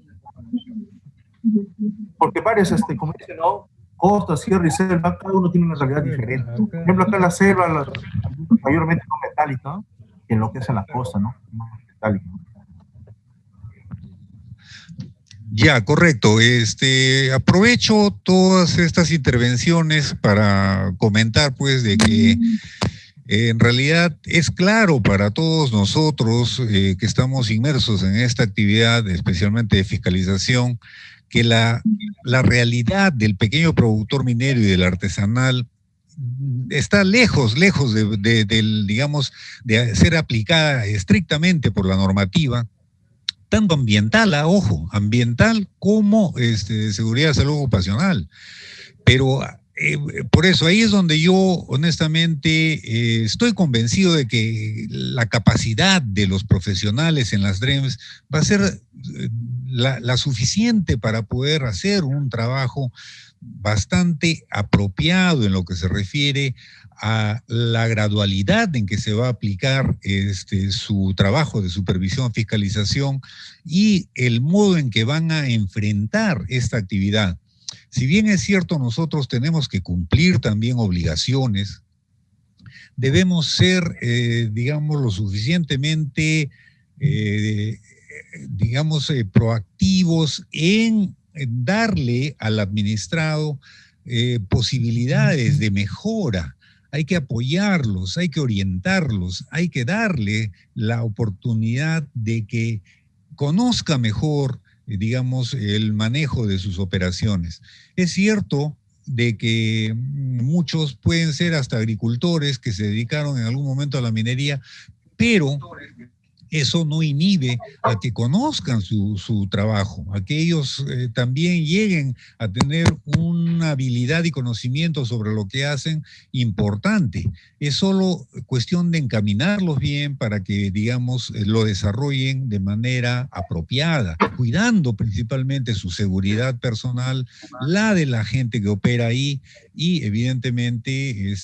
Porque varios, como dicen, ¿no? Costa, sierra y selva, cada uno tiene una realidad diferente. Por ejemplo, acá en la selva, mayormente no metálica, ¿no? Que en lo que es en la costa, ¿no? Metálica. Ya, correcto. Aprovecho todas estas intervenciones para comentar, pues, de que en realidad es claro para todos nosotros que estamos inmersos en esta actividad, especialmente de fiscalización, que la realidad del pequeño productor minero y del artesanal está lejos digamos, de ser aplicada estrictamente por la normativa, tanto ambiental, ojo, ambiental como de seguridad de salud ocupacional. Pero por eso ahí es donde yo honestamente estoy convencido de que la capacidad de los profesionales en las DREMs va a ser la suficiente para poder hacer un trabajo bastante apropiado en lo que se refiere a la gradualidad en que se va a aplicar su trabajo de supervisión, fiscalización y el modo en que van a enfrentar esta actividad. Si bien es cierto, nosotros tenemos que cumplir también obligaciones, debemos ser, digamos, lo suficientemente, proactivos en darle al administrado posibilidades de mejora. Hay que apoyarlos, hay que orientarlos, hay que darle la oportunidad de que conozca mejor, digamos, el manejo de sus operaciones. Es cierto de que muchos pueden ser hasta agricultores que se dedicaron en algún momento a la minería, pero eso no inhibe a que conozcan su trabajo, a que ellos también lleguen a tener una habilidad y conocimiento sobre lo que hacen importante. Es solo cuestión de encaminarlos bien para que, digamos, lo desarrollen de manera apropiada, cuidando principalmente su seguridad personal, la de la gente que opera ahí, y evidentemente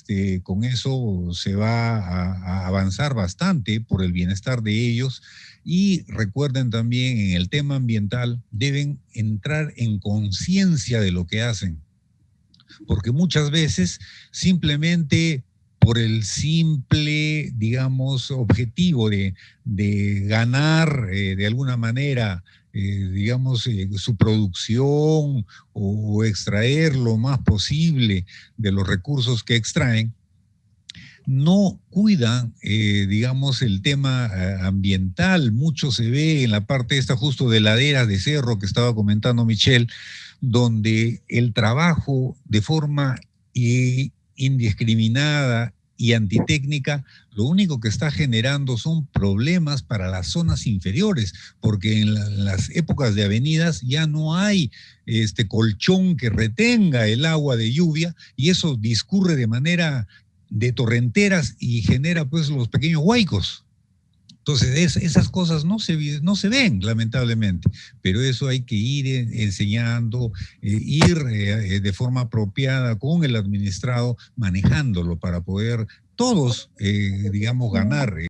con eso se va a avanzar bastante por el bienestar de ellos. Y recuerden también, en el tema ambiental deben entrar en conciencia de lo que hacen, porque muchas veces simplemente por el simple, digamos, objetivo de ganar de alguna manera, digamos, su producción o extraer lo más posible de los recursos que extraen, no cuidan, digamos, el tema ambiental. Mucho se ve en la parte esta justo de laderas de cerro que estaba comentando Michelle, donde el trabajo de forma indiscriminada y antitécnica, lo único que está generando son problemas para las zonas inferiores, porque en las épocas de avenidas ya no hay colchón que retenga el agua de lluvia, y eso discurre de manera de torrenteras y genera pues los pequeños huaicos. Entonces esas cosas no se ven, lamentablemente, pero eso hay que ir enseñando, ir de forma apropiada con el administrado, manejándolo para poder todos, digamos, ganar.